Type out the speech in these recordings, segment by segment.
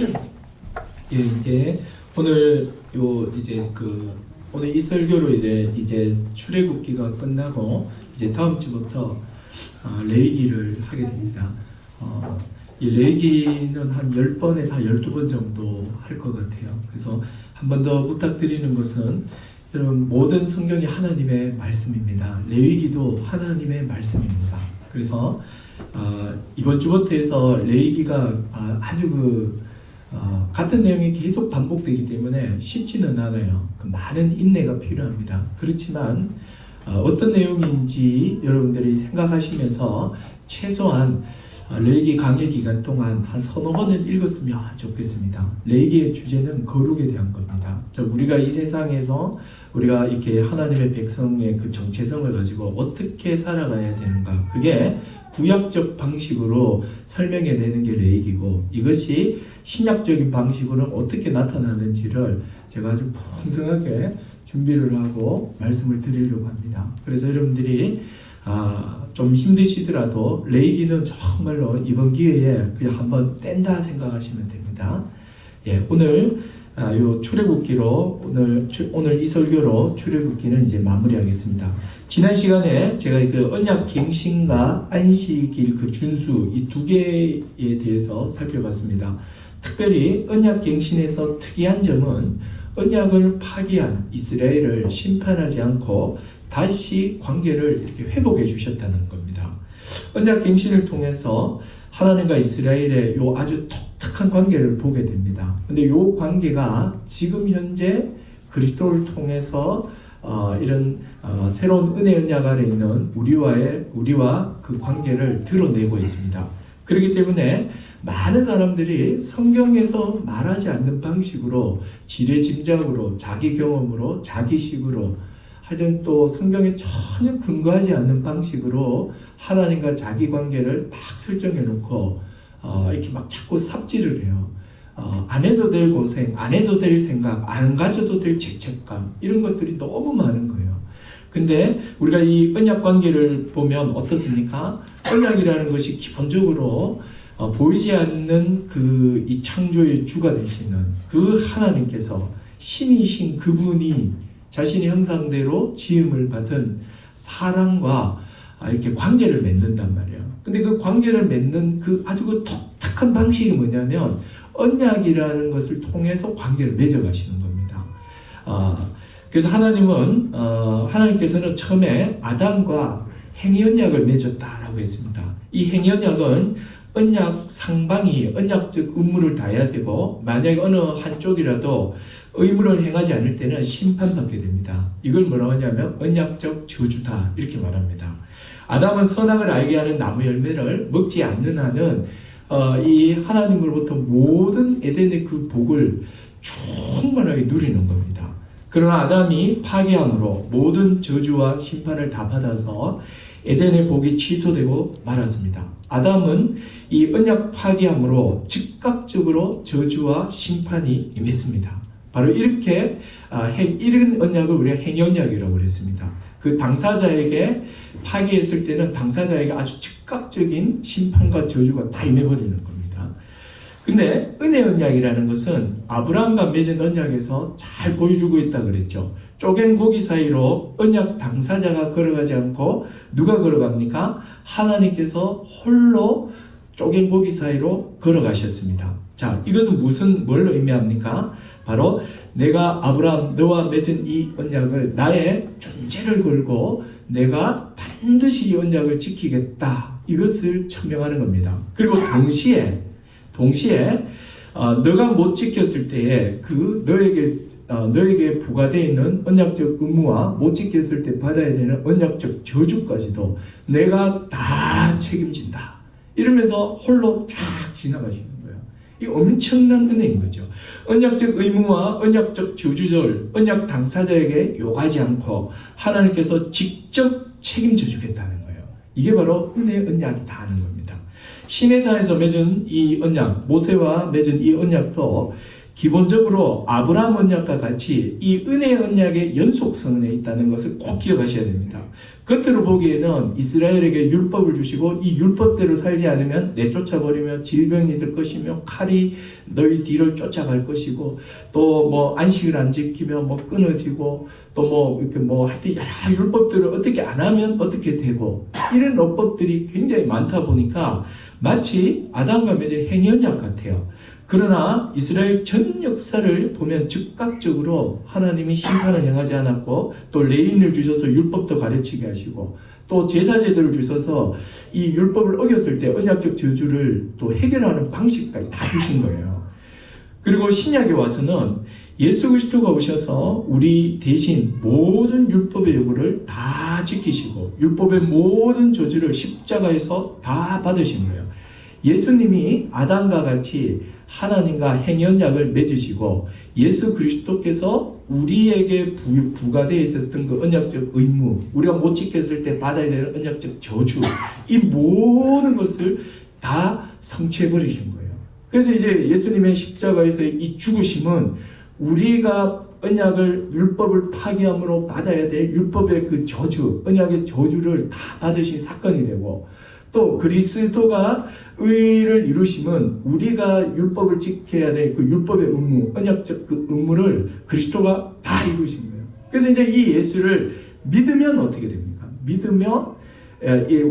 예, 이제 오늘 오늘 이 설교로 이제 출애굽기가 끝나고 이제 다음 주부터 레위기를 하게 됩니다. 이 레위기는 한 10번에서 12번 정도 할 것 같아요. 그래서 한 번 더 부탁드리는 것은 여러분, 모든 성경이 하나님의 말씀입니다. 레위기도 하나님의 말씀입니다. 그래서 이번 주부터 해서 레위기가 아주 같은 내용이 계속 반복되기 때문에 쉽지는 않아요. 많은 인내가 필요합니다. 그렇지만 어떤 내용인지 여러분들이 생각하시면서 최소한 레위기 강의 기간 동안 한 서너 번은 읽었으면 좋겠습니다. 레위기의 주제는 거룩에 대한 겁니다. 우리가 이 세상에서 우리가 이렇게 하나님의 백성의 그 정체성을 가지고 어떻게 살아가야 되는가, 그게 구약적 방식으로 설명해내는 게 레위기고, 이것이 신약적인 방식으로는 어떻게 나타나는지를 제가 아주 풍성하게 준비를 하고 말씀을 드리려고 합니다. 그래서 여러분들이 좀 힘드시더라도 레위기는 정말로 이번 기회에 그냥 한번 뗀다 생각하시면 됩니다. 예, 오늘 요 출애굽기로 오늘 이 설교로 출애굽기는 이제 마무리하겠습니다. 지난 시간에 제가 그 언약 갱신과 안식일 그 준수, 이 두 개에 대해서 살펴봤습니다. 특별히 언약 갱신에서 특이한 점은 언약을 파기한 이스라엘을 심판하지 않고 다시 관계를 이렇게 회복해 주셨다는 겁니다. 언약 갱신을 통해서 하나님과 이스라엘의 요 아주 독특한 관계를 보게 됩니다. 근데 요 관계가 지금 현재 그리스도를 통해서 이런 새로운 은혜 언약 아래 있는 우리와 그 관계를 드러내고 있습니다. 그렇기 때문에 많은 사람들이 성경에서 말하지 않는 방식으로 지레짐작으로 자기 경험으로 자기식으로 하여튼 또 성경에 전혀 근거하지 않는 방식으로 하나님과 자기 관계를 막 설정해 놓고 이렇게 막 자꾸 삽질을 해요. 안 해도 될 고생, 안 해도 될 생각, 안 가져도 될 죄책감, 이런 것들이 너무 많은 거예요. 근데 우리가 이 언약 관계를 보면 어떻습니까? 언약이라는 것이 기본적으로 보이지 않는 이 창조의 주가 되시는 그 하나님께서 신이신 그분이 자신의 형상대로 지음을 받은 사람과 이렇게 관계를 맺는단 말이에요. 근데 그 관계를 맺는 그 아주 그 독특한 방식이 뭐냐면 언약이라는 것을 통해서 관계를 맺어가시는 겁니다. 그래서 하나님께서는 처음에 아담과 행위 언약을 맺었다라고 했습니다. 이 행위 언약은 언약 상방이 언약적 의무를 다해야 되고, 만약에 어느 한쪽이라도 의무를 행하지 않을 때는 심판받게 됩니다. 이걸 뭐라고 하냐면 언약적 저주다, 이렇게 말합니다. 아담은 선악을 알게 하는 나무 열매를 먹지 않는 한은 이 하나님으로부터 모든 에덴의 그 복을 충만하게 누리는 겁니다. 그러나 아담이 파괴함으로 모든 저주와 심판을 다 받아서 에덴의 복이 취소되고 말았습니다. 아담은 이 언약 파괴함으로 즉각적으로 저주와 심판이 임했습니다. 바로 이렇게 이런 언약을 우리가 행언약이라고 그랬습니다. 그 당사자에게 파기했을 때는 당사자에게 아주 즉각적인 심판과 저주가 다 임해버리는 겁니다. 근데 은혜 언약이라는 것은 아브라함과 맺은 언약에서 잘 보여주고 있다 그랬죠. 쪼갠 고기 사이로 언약 당사자가 걸어가지 않고 누가 걸어갑니까? 하나님께서 홀로 쪼갠 고기 사이로 걸어가셨습니다. 자, 이것은 뭘 의미합니까? 바로 내가 아브라함 너와 맺은 이 언약을 나의 존재를 걸고 내가 반드시 이 언약을 지키겠다, 이것을 천명하는 겁니다. 그리고 동시에 너가 못 지켰을 때에 그 너에게 부과되어 있는 언약적 의무와 못 지켰을 때 받아야 되는 언약적 저주까지도 내가 다 책임진다, 이러면서 홀로 쫙 지나가시는 거예요. 이 엄청난 은혜인 거죠. 언약적 의무와 언약적 저주를 언약 당사자에게 요구하지 않고 하나님께서 직접 책임져 주겠다는 거예요. 이게 바로 은혜 언약이다 하는 겁니다. 시내산에서 맺은 이 언약, 모세와 맺은 이 언약도 기본적으로 아브라함 언약과 같이 이 은혜 언약의 연속성에 있다는 것을 꼭 기억하셔야 됩니다. 겉으로 보기에는 이스라엘에게 율법을 주시고 이 율법대로 살지 않으면 내쫓아버리며 질병이 있을 것이며 칼이 너희 뒤를 쫓아갈 것이고 또 뭐 안식을 안 지키면 뭐 끊어지고 또 뭐 이렇게 뭐 하여튼 여러 율법들을 어떻게 안 하면 어떻게 되고 이런 어법들이 굉장히 많다 보니까 마치 아담과 맺은 행위 언약 같아요. 그러나 이스라엘 전 역사를 보면 즉각적으로 하나님이 심판을 행하지 않았고 또 레인을 주셔서 율법도 가르치게 하시고 또 제사제도를 주셔서 이 율법을 어겼을 때 언약적 저주를 또 해결하는 방식까지 다 주신 거예요. 그리고 신약에 와서는 예수 그리스도가 오셔서 우리 대신 모든 율법의 요구를 다 지키시고 율법의 모든 저주를 십자가에서 다 받으신 거예요. 예수님이 아담과 같이 하나님과 행연약을 맺으시고 예수 그리스도께서 우리에게 부과되어 있었던 그 언약적 의무, 우리가 못 지켰을 때 받아야 되는 언약적 저주, 이 모든 것을 다 성취해 버리신 거예요. 그래서 이제 예수님의 십자가에서 이 죽으심은 우리가 언약을 율법을 파기함으로 받아야 될 율법의 그 저주, 언약의 저주를 다 받으신 사건이 되고 또 그리스도가 의를 이루심은 우리가 율법을 지켜야 될 그 율법의 의무, 언약적 그 의무를 그리스도가 다 이루신 거예요. 그래서 이제 이 예수를 믿으면 어떻게 됩니까? 믿으면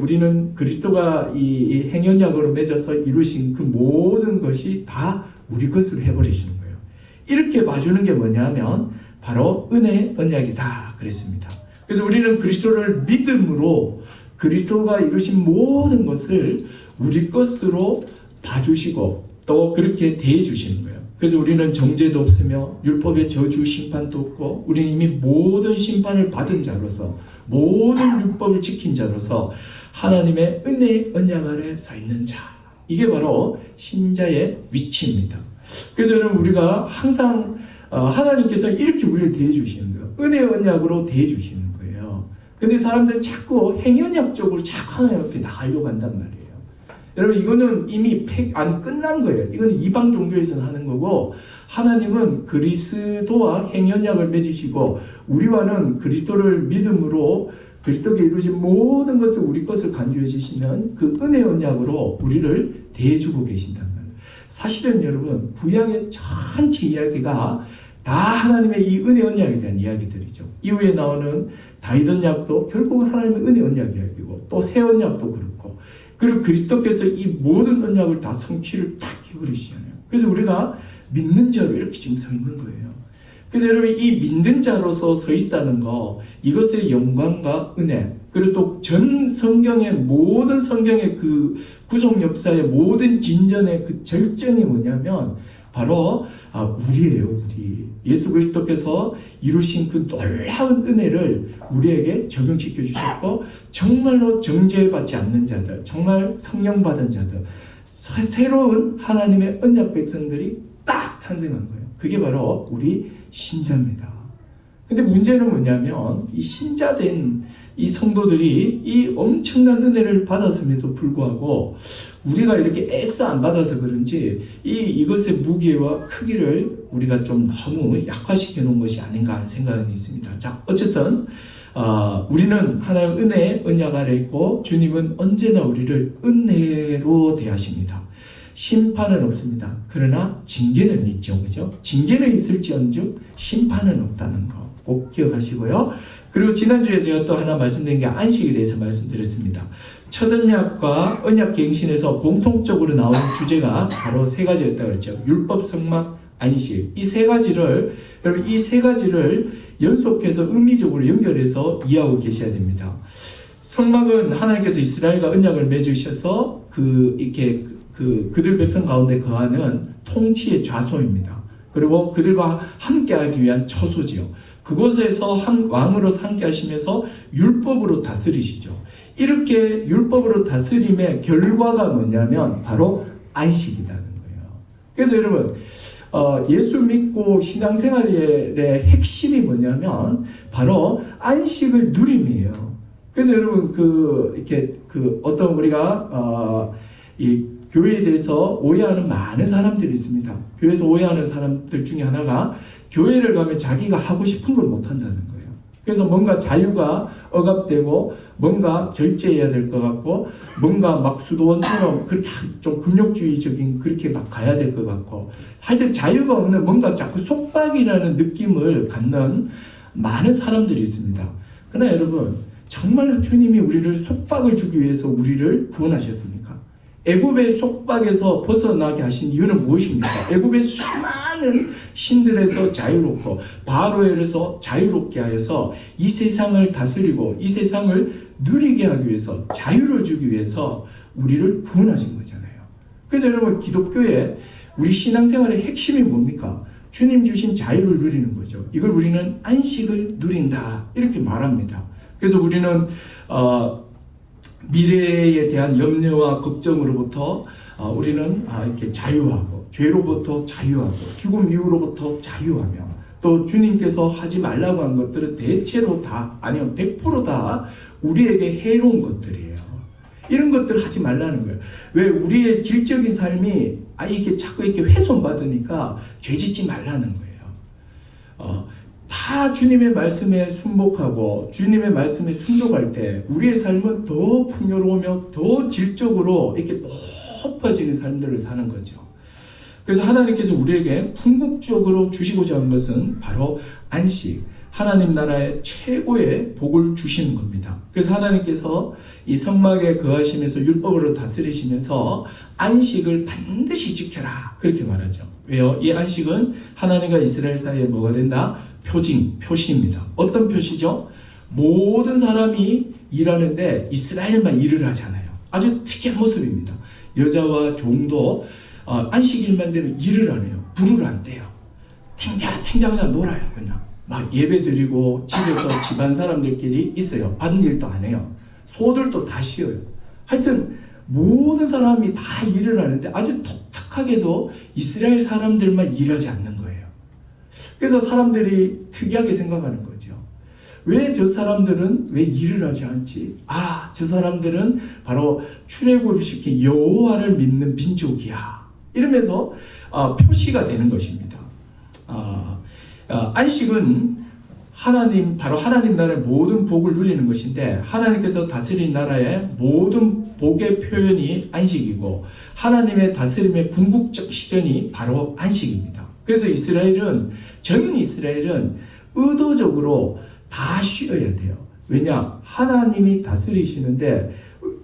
우리는 그리스도가 이 행연약으로 맺어서 이루신 그 모든 것이 다 우리 것으로 해버리시는 거예요. 이렇게 봐주는 게 뭐냐면 바로 은혜 언약이다 그랬습니다. 그래서 우리는 그리스도를 믿음으로 그리스도가 이루신 모든 것을 우리 것으로 봐주시고 또 그렇게 대해주시는 거예요. 그래서 우리는 정죄도 없으며 율법의 저주 심판도 없고 우리는 이미 모든 심판을 받은 자로서 모든 율법을 지킨 자로서 하나님의 은혜의 언약 아래 서 있는 자, 이게 바로 신자의 위치입니다. 그래서 여러분 우리가 항상 하나님께서 이렇게 우리를 대해주시는 거예요. 은혜의 언약으로 대해주시는 거예요. 근데 사람들은 자꾸 행연약 쪽으로 자꾸 하나님 앞에 나가려고 한단 말이에요. 여러분 이거는 이미 안 끝난 거예요. 이거는 이방 종교에서는 하는 거고 하나님은 그리스도와 행연약을 맺으시고 우리와는 그리스도를 믿음으로 그리스도께 이루신 모든 것을 우리 것을 간주해 주시면 그 은혜 언약으로 우리를 대해주고 계신단 말이에요. 사실은 여러분 구약의 전체 이야기가 다 하나님의 이 은혜 언약에 대한 이야기들이죠. 이후에 나오는 다윗 언약도 결국은 하나님의 은혜 언약 이야기고 또 새 언약도 그렇고 그리고 그리스도께서 이 모든 언약을 다 성취를 딱 해버리시잖아요. 그래서 우리가 믿는 자로 이렇게 지금 서 있는 거예요. 그래서 여러분 이 믿는 자로서 서 있다는 거 이것의 영광과 은혜 그리고 또 전 성경의 모든 성경의 그 구속 역사의 모든 진전의 그 절정이 뭐냐면 바로 우리예요. 우리 예수 그리스도께서 이루신 그 놀라운 은혜를 우리에게 적용시켜 주셨고 정말로 정죄받지 않는 자들 정말 성령 받은 자들 새로운 하나님의 언약 백성들이 딱 탄생한 거예요. 그게 바로 우리 신자입니다. 근데 문제는 뭐냐면 이 신자된 이 성도들이 이 엄청난 은혜를 받았음에도 불구하고 우리가 이렇게 애써 안 받아서 그런지 이것의 무게와 크기를 우리가 좀 너무 약화시켜 놓은 것이 아닌가 하는 생각이 있습니다. 자, 어쨌든 우리는 하나님 은혜 언약 아래 있고 주님은 언제나 우리를 은혜로 대하십니다. 심판은 없습니다. 그러나 징계는 있죠. 그죠? 징계는 있을지언정 심판은 없다는 거 꼭 기억하시고요. 그리고 지난주에 제가 또 하나 말씀드린 게 안식에 대해서 말씀드렸습니다. 첫 언약과 언약 갱신에서 공통적으로 나오는 주제가 바로 세 가지였다고 그랬죠. 율법, 성막, 안식. 이 세 가지를 여러분 이 세 가지를 연속해서 의미적으로 연결해서 이해하고 계셔야 됩니다. 성막은 하나님께서 이스라엘과 언약을 맺으셔서 이렇게 그들 백성 가운데 거하는 통치의 좌소입니다. 그리고 그들과 함께하기 위한 처소지요. 그곳에서 왕으로서 함께 하시면서 율법으로 다스리시죠. 이렇게 율법으로 다스림의 결과가 뭐냐면 바로 안식이라는 거예요. 그래서 여러분 예수 믿고 신앙생활의 핵심이 뭐냐면 바로 안식을 누림이에요. 그래서 여러분 이렇게 어떤 우리가 교회에 대해서 오해하는 많은 사람들이 있습니다. 교회에서 오해하는 사람들 중에 하나가 교회를 가면 자기가 하고 싶은 걸 못한다는 거예요. 그래서 뭔가 자유가 억압되고 뭔가 절제해야 될 것 같고 뭔가 막 수도원처럼 그렇게 좀 금욕주의적인 그렇게 막 가야 될 것 같고 하여튼 자유가 없는 뭔가 자꾸 속박이라는 느낌을 갖는 많은 사람들이 있습니다. 그러나 여러분, 정말로 주님이 우리를 속박을 주기 위해서 우리를 구원하셨습니까? 애굽의 속박에서 벗어나게 하신 이유는 무엇입니까? 애굽의 수많은 신들에서 자유롭고 바로에서 자유롭게 하여서 이 세상을 다스리고 이 세상을 누리게 하기 위해서, 자유를 주기 위해서 우리를 구원하신 거잖아요. 그래서 여러분, 기독교의 우리 신앙생활의 핵심이 뭡니까? 주님 주신 자유를 누리는 거죠. 이걸 우리는 안식을 누린다 이렇게 말합니다. 그래서 우리는 미래에 대한 염려와 걱정으로부터 우리는 이렇게 자유하고, 죄로부터 자유하고, 죽음 이후로부터 자유하며, 또 주님께서 하지 말라고 한 것들은 대체로 다, 아니면 100% 다 우리에게 해로운 것들이에요. 이런 것들을 하지 말라는 거예요. 왜? 우리의 질적인 삶이 이게 자꾸 이렇게 훼손받으니까 죄 짓지 말라는 거예요. 다 주님의 말씀에 순복하고 주님의 말씀에 순종할 때 우리의 삶은 더 풍요로우며 더 질적으로 이렇게 높아지는 삶들을 사는 거죠. 그래서 하나님께서 우리에게 궁극적으로 주시고자 하는 것은 바로 안식, 하나님 나라의 최고의 복을 주시는 겁니다. 그래서 하나님께서 이 성막에 거하시면서 율법으로 다스리시면서 안식을 반드시 지켜라 그렇게 말하죠. 왜요? 이 안식은 하나님과 이스라엘 사이에 뭐가 된다? 표시입니다. 어떤 표시죠? 모든 사람이 일하는데 이스라엘만 일을 하잖아요. 아주 특이한 모습입니다. 여자와 종도 안식일만 되면 일을 안 해요. 불을 안 떼요. 탱자 그냥 놀아요. 그냥 막 예배 드리고 집에서 집안 사람들끼리 있어요. 받은 일도 안 해요. 소들도 다 쉬어요. 하여튼 모든 사람이 다 일을 하는데 아주 독특하게도 이스라엘 사람들만 일하지 않는 거예요. 그래서 사람들이 특이하게 생각하는 거죠. 왜 저 사람들은 왜 일을 하지 않지? 저 사람들은 바로 출애굽시킨 여호와를 믿는 민족이야. 이러면서 표시가 되는 것입니다. 안식은 바로 하나님 나라의 모든 복을 누리는 것인데, 하나님께서 다스린 나라의 모든 복의 표현이 안식이고 하나님의 다스림의 궁극적 실현이 바로 안식입니다. 그래서 전 이스라엘은 의도적으로 다 쉬어야 돼요. 왜냐? 하나님이 다스리시는데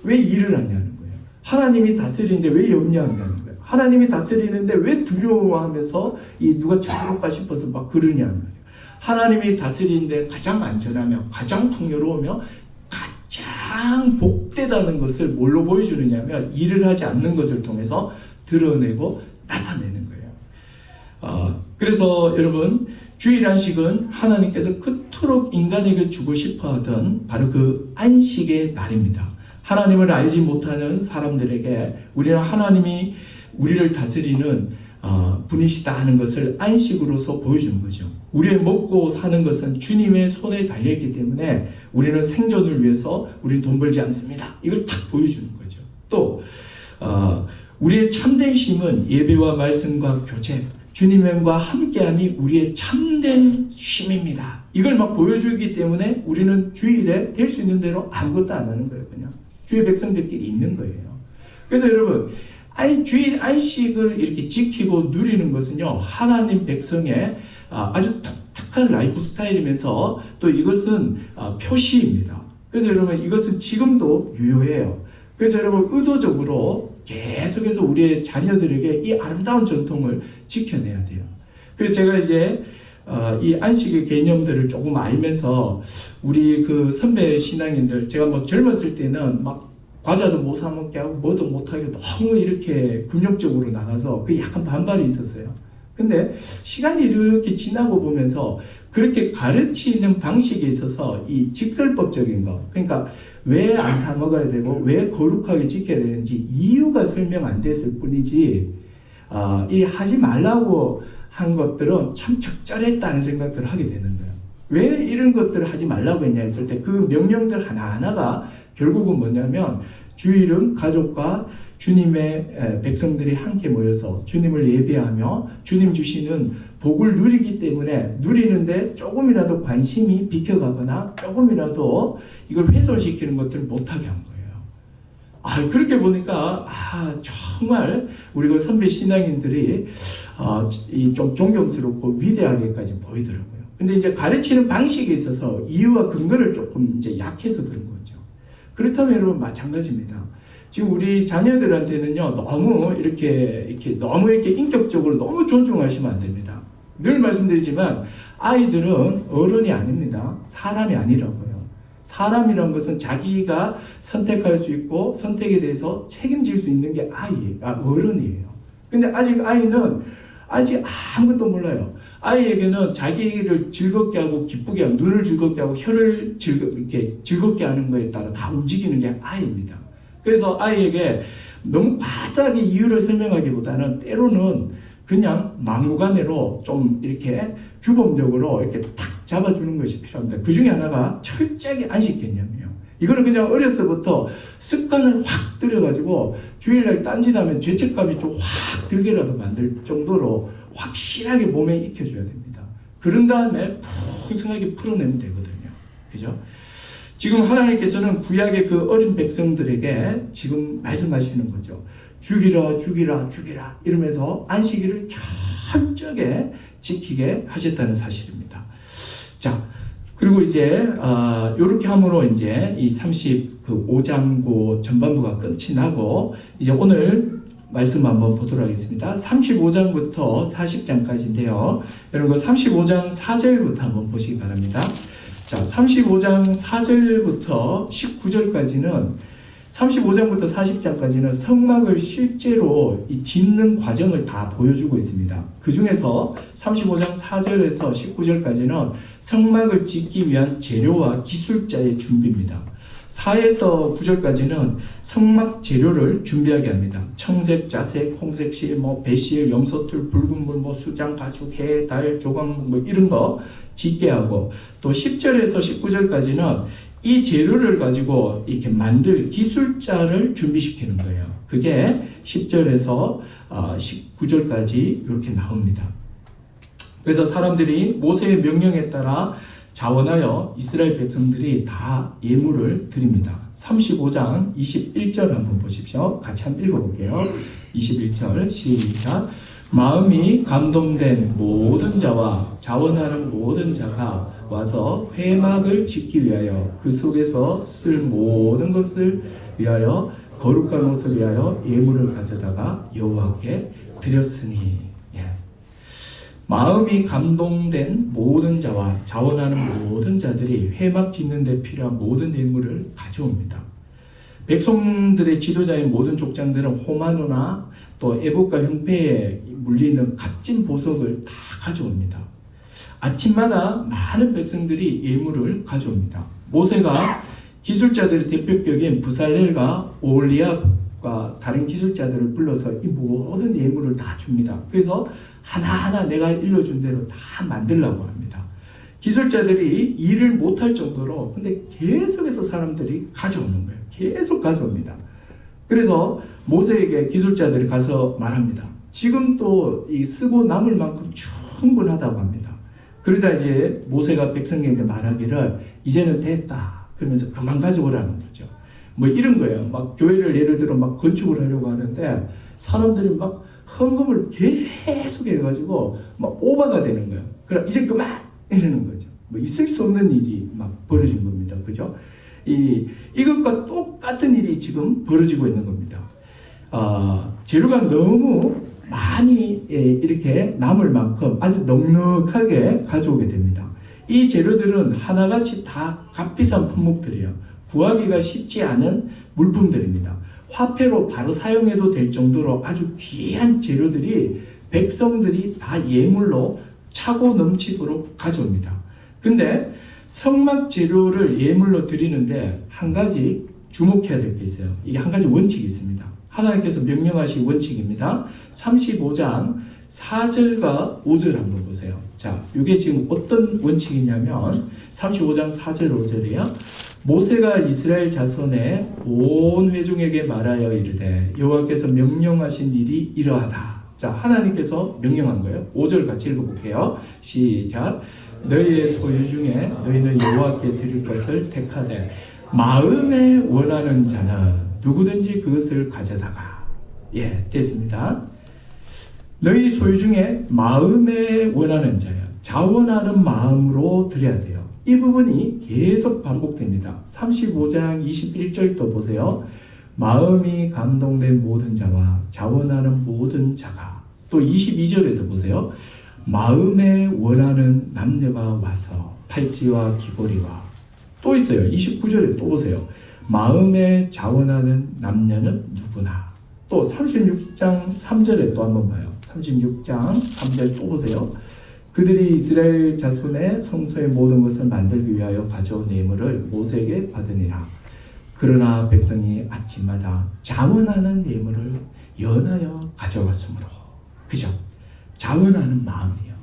왜 일을 하냐는 거예요. 하나님이 다스리는데 왜 염려하냐는 거예요. 하나님이 다스리는데 왜 두려워하면서 누가 쳐볼까 싶어서 막 그러냐는 거예요. 하나님이 다스리는데 가장 안전하며 가장 풍요로우며 가장 복되다는 것을 뭘로 보여주느냐면 일을 하지 않는 것을 통해서 드러내고 나타내는 거예요. 그래서 여러분, 주일 안식은 하나님께서 그토록 인간에게 주고 싶어 하던 바로 그 안식의 날입니다. 하나님을 알지 못하는 사람들에게 우리는 하나님이 우리를 다스리는 분이시다 하는 것을 안식으로서 보여주는 거죠. 우리의 먹고 사는 것은 주님의 손에 달려있기 때문에 우리는 생존을 위해서 우리는 돈 벌지 않습니다. 이걸 딱 보여주는 거죠. 또 우리의 참된 쉼은 예배와 말씀과 교제, 주님과 함께함이 우리의 참된 쉼입니다. 이걸 막 보여주기 때문에 우리는 주일에 될 수 있는 대로 아무것도 안 하는 거예요. 그냥 주의 백성들끼리 있는 거예요. 그래서 여러분, 주일 안식을 이렇게 지키고 누리는 것은요, 하나님 백성의 아주 독특한 라이프 스타일이면서 또 이것은 표시입니다. 그래서 여러분, 이것은 지금도 유효해요. 그래서 여러분, 의도적으로 계속해서 우리의 자녀들에게 이 아름다운 전통을 지켜내야 돼요. 그래서 제가 이제 이 안식의 개념들을 조금 알면서 우리 그 선배 신앙인들, 제가 뭐 젊었을 때는 막 과자도 못 사 먹게 하고 뭐도 못 하게 너무 이렇게 금욕적으로 나가서 그 약간 반발이 있었어요. 근데 시간이 이렇게 지나고 보면서 그렇게 가르치는 방식에 있어서 이 직설법적인 거, 그러니까 왜 안 사 먹어야 되고 왜 거룩하게 지켜야 되는지 이유가 설명 안 됐을 뿐이지, 이 하지 말라고 한 것들은 참 적절했다는 생각들을 하게 되는 거예요. 왜 이런 것들을 하지 말라고 했냐 했을 때 그 명령들 하나하나가 결국은 뭐냐면 주일은 가족과 주님의 백성들이 함께 모여서 주님을 예배하며 주님 주시는 복을 누리기 때문에 누리는데 조금이라도 관심이 비켜가거나 조금이라도 이걸 훼손시키는 것들을 못하게 한 거예요. 그렇게 보니까 정말 우리 그 선배 신앙인들이 좀 존경스럽고 위대하게까지 보이더라고요. 근데 이제 가르치는 방식에 있어서 이유와 근거를 조금 이제 약해서 그런 거죠. 그렇다면 여러분 마찬가지입니다. 지금 우리 자녀들한테는요, 너무 이렇게 인격적으로 너무 존중하시면 안 됩니다. 늘 말씀드리지만 아이들은 어른이 아닙니다. 사람이 아니라고요. 사람이란 것은 자기가 선택할 수 있고 선택에 대해서 책임질 수 있는 게 어른이에요. 근데 아직 아이는 아무것도 몰라요. 아이에게는 자기를 즐겁게 하고 기쁘게 하고 눈을 즐겁게 하고 혀를 이렇게 즐겁게 하는 거에 따라 다 움직이는 게 아이입니다. 그래서 아이에게 너무 과다하게 이유를 설명하기보다는 때로는 그냥 막무가내로 좀 이렇게 규범적으로 이렇게 탁 잡아주는 것이 필요합니다. 그 중에 하나가 철저하게 안식 개념이에요. 이거는 그냥 어려서부터 습관을 확 들여가지고 주일날 딴짓하면 죄책감이 좀 확 들게라도 만들 정도로 확실하게 몸에 익혀줘야 됩니다. 그런 다음에 풍성하게 풀어내면 되거든요. 그죠? 지금 하나님께서는 구약의 그 어린 백성들에게 지금 말씀하시는 거죠. 죽이라 이러면서 안식일을 철저하게 지키게 하셨다는 사실입니다. 자, 그리고 이제 이렇게 함으로 이제 이 35장 전반부가 끝이 나고 이제 오늘 말씀 한번 보도록 하겠습니다. 35장부터 40장까지인데요. 여러분 35장 4절부터 한번 보시기 바랍니다. 자, 35장 4절부터 19절까지는 35장부터 40장까지는 성막을 실제로 짓는 과정을 다 보여주고 있습니다. 그 중에서 35장 4절에서 19절까지는 성막을 짓기 위한 재료와 기술자의 준비입니다. 4에서 9절까지는 성막 재료를 준비하게 합니다. 청색, 자색, 홍색 실, 배실, 염소틀, 붉은 물, 수장, 가죽, 해, 달, 조각 이런 거 짓게 하고 또 10절에서 19절까지는 이 재료를 가지고 이렇게 만들 기술자를 준비시키는 거예요. 그게 10절에서 19절까지 이렇게 나옵니다. 그래서 사람들이 모세의 명령에 따라 자원하여 이스라엘 백성들이 다 예물을 드립니다. 35장 21절 한번 보십시오. 같이 한번 읽어볼게요. 21절 시작. 마음이 감동된 모든 자와 자원하는 모든 자가 와서 회막을 짓기 위하여 그 속에서 쓸 모든 것을 위하여 거룩한 옷을 위하여 예물을 가져다가 여호와께 드렸으니. 마음이 감동된 모든 자와 자원하는 모든 자들이 회막 짓는 데 필요한 모든 예물을 가져옵니다. 백성들의 지도자인 모든 족장들은 호마노나 또 애복과 형패에 물리는 값진 보석을 다 가져옵니다. 아침마다 많은 백성들이 예물을 가져옵니다. 모세가 기술자들의 대표격인 부살렐과 오홀리압과 다른 기술자들을 불러서 이 모든 예물을 다 줍니다. 그래서 하나하나 내가 일러준 대로 다 만들려고 합니다. 기술자들이 일을 못할 정도로 근데 계속해서 사람들이 가져오는 거예요. 계속 가져옵니다. 그래서 모세에게 기술자들이 가서 말합니다. 지금 또 이 쓰고 남을 만큼 충분하다고 합니다. 그러자 이제 모세가 백성에게 말하기를 이제는 됐다. 그러면서 그만 가져오라는 거죠. 이런 거예요. 막 교회를 예를 들어 막 건축을 하려고 하는데 사람들이 막 헌금을 계속 해가지고 막 오버가 되는 거예요. 그럼 이제 그만 이러는 거죠. 있을 수 없는 일이 막 벌어진 겁니다. 그죠? 이것과 똑같은 일이 지금 벌어지고 있는 겁니다. 재료가 너무 많이 이렇게 남을 만큼 아주 넉넉하게 가져오게 됩니다. 이 재료들은 하나같이 다 값비싼 품목들이에요. 구하기가 쉽지 않은 물품들입니다. 화폐로 바로 사용해도 될 정도로 아주 귀한 재료들이 백성들이 다 예물로 차고 넘치도록 가져옵니다. 근데 성막 재료를 예물로 드리는데 한 가지 주목해야 될 게 있어요. 이게 한 가지 원칙이 있습니다. 하나님께서 명령하신 원칙입니다. 35장 4절과 5절 한번 보세요. 자, 이게 지금 어떤 원칙이냐면 35장 4절 5절이에요. 모세가 이스라엘 자손의 온 회중에게 말하여 이르되 여호와께서 명령하신 일이 이러하다. 자, 하나님께서 명령한 거예요. 5절 같이 읽어볼게요. 시작. 너희의 소유 중에 너희는 여호와께 드릴 것을 택하되 마음에 원하는 자는 누구든지 그것을 가져다가. 예, 됐습니다. 너희 소유 중에 마음에 원하는 자야. 자원하는 마음으로 드려야 돼요. 이 부분이 계속 반복됩니다. 35장 21절도 보세요. 마음이 감동된 모든 자와 자원하는 모든 자가. 또 22절에도 보세요. 마음에 원하는 남녀가 와서 팔찌와 귀걸이와. 또 있어요. 29절에 또 보세요. 마음에 자원하는 남녀는 누구나. 또 36장 3절에 또 한번 봐요. 36장 3절 또 보세요. 그들이 이스라엘 자손의 성소의 모든 것을 만들기 위하여 가져온 예물을 모세에게 받으니라. 그러나 백성이 아침마다 자원하는 예물을 연하여 가져갔으므로. 그죠? 자원하는 마음이에요.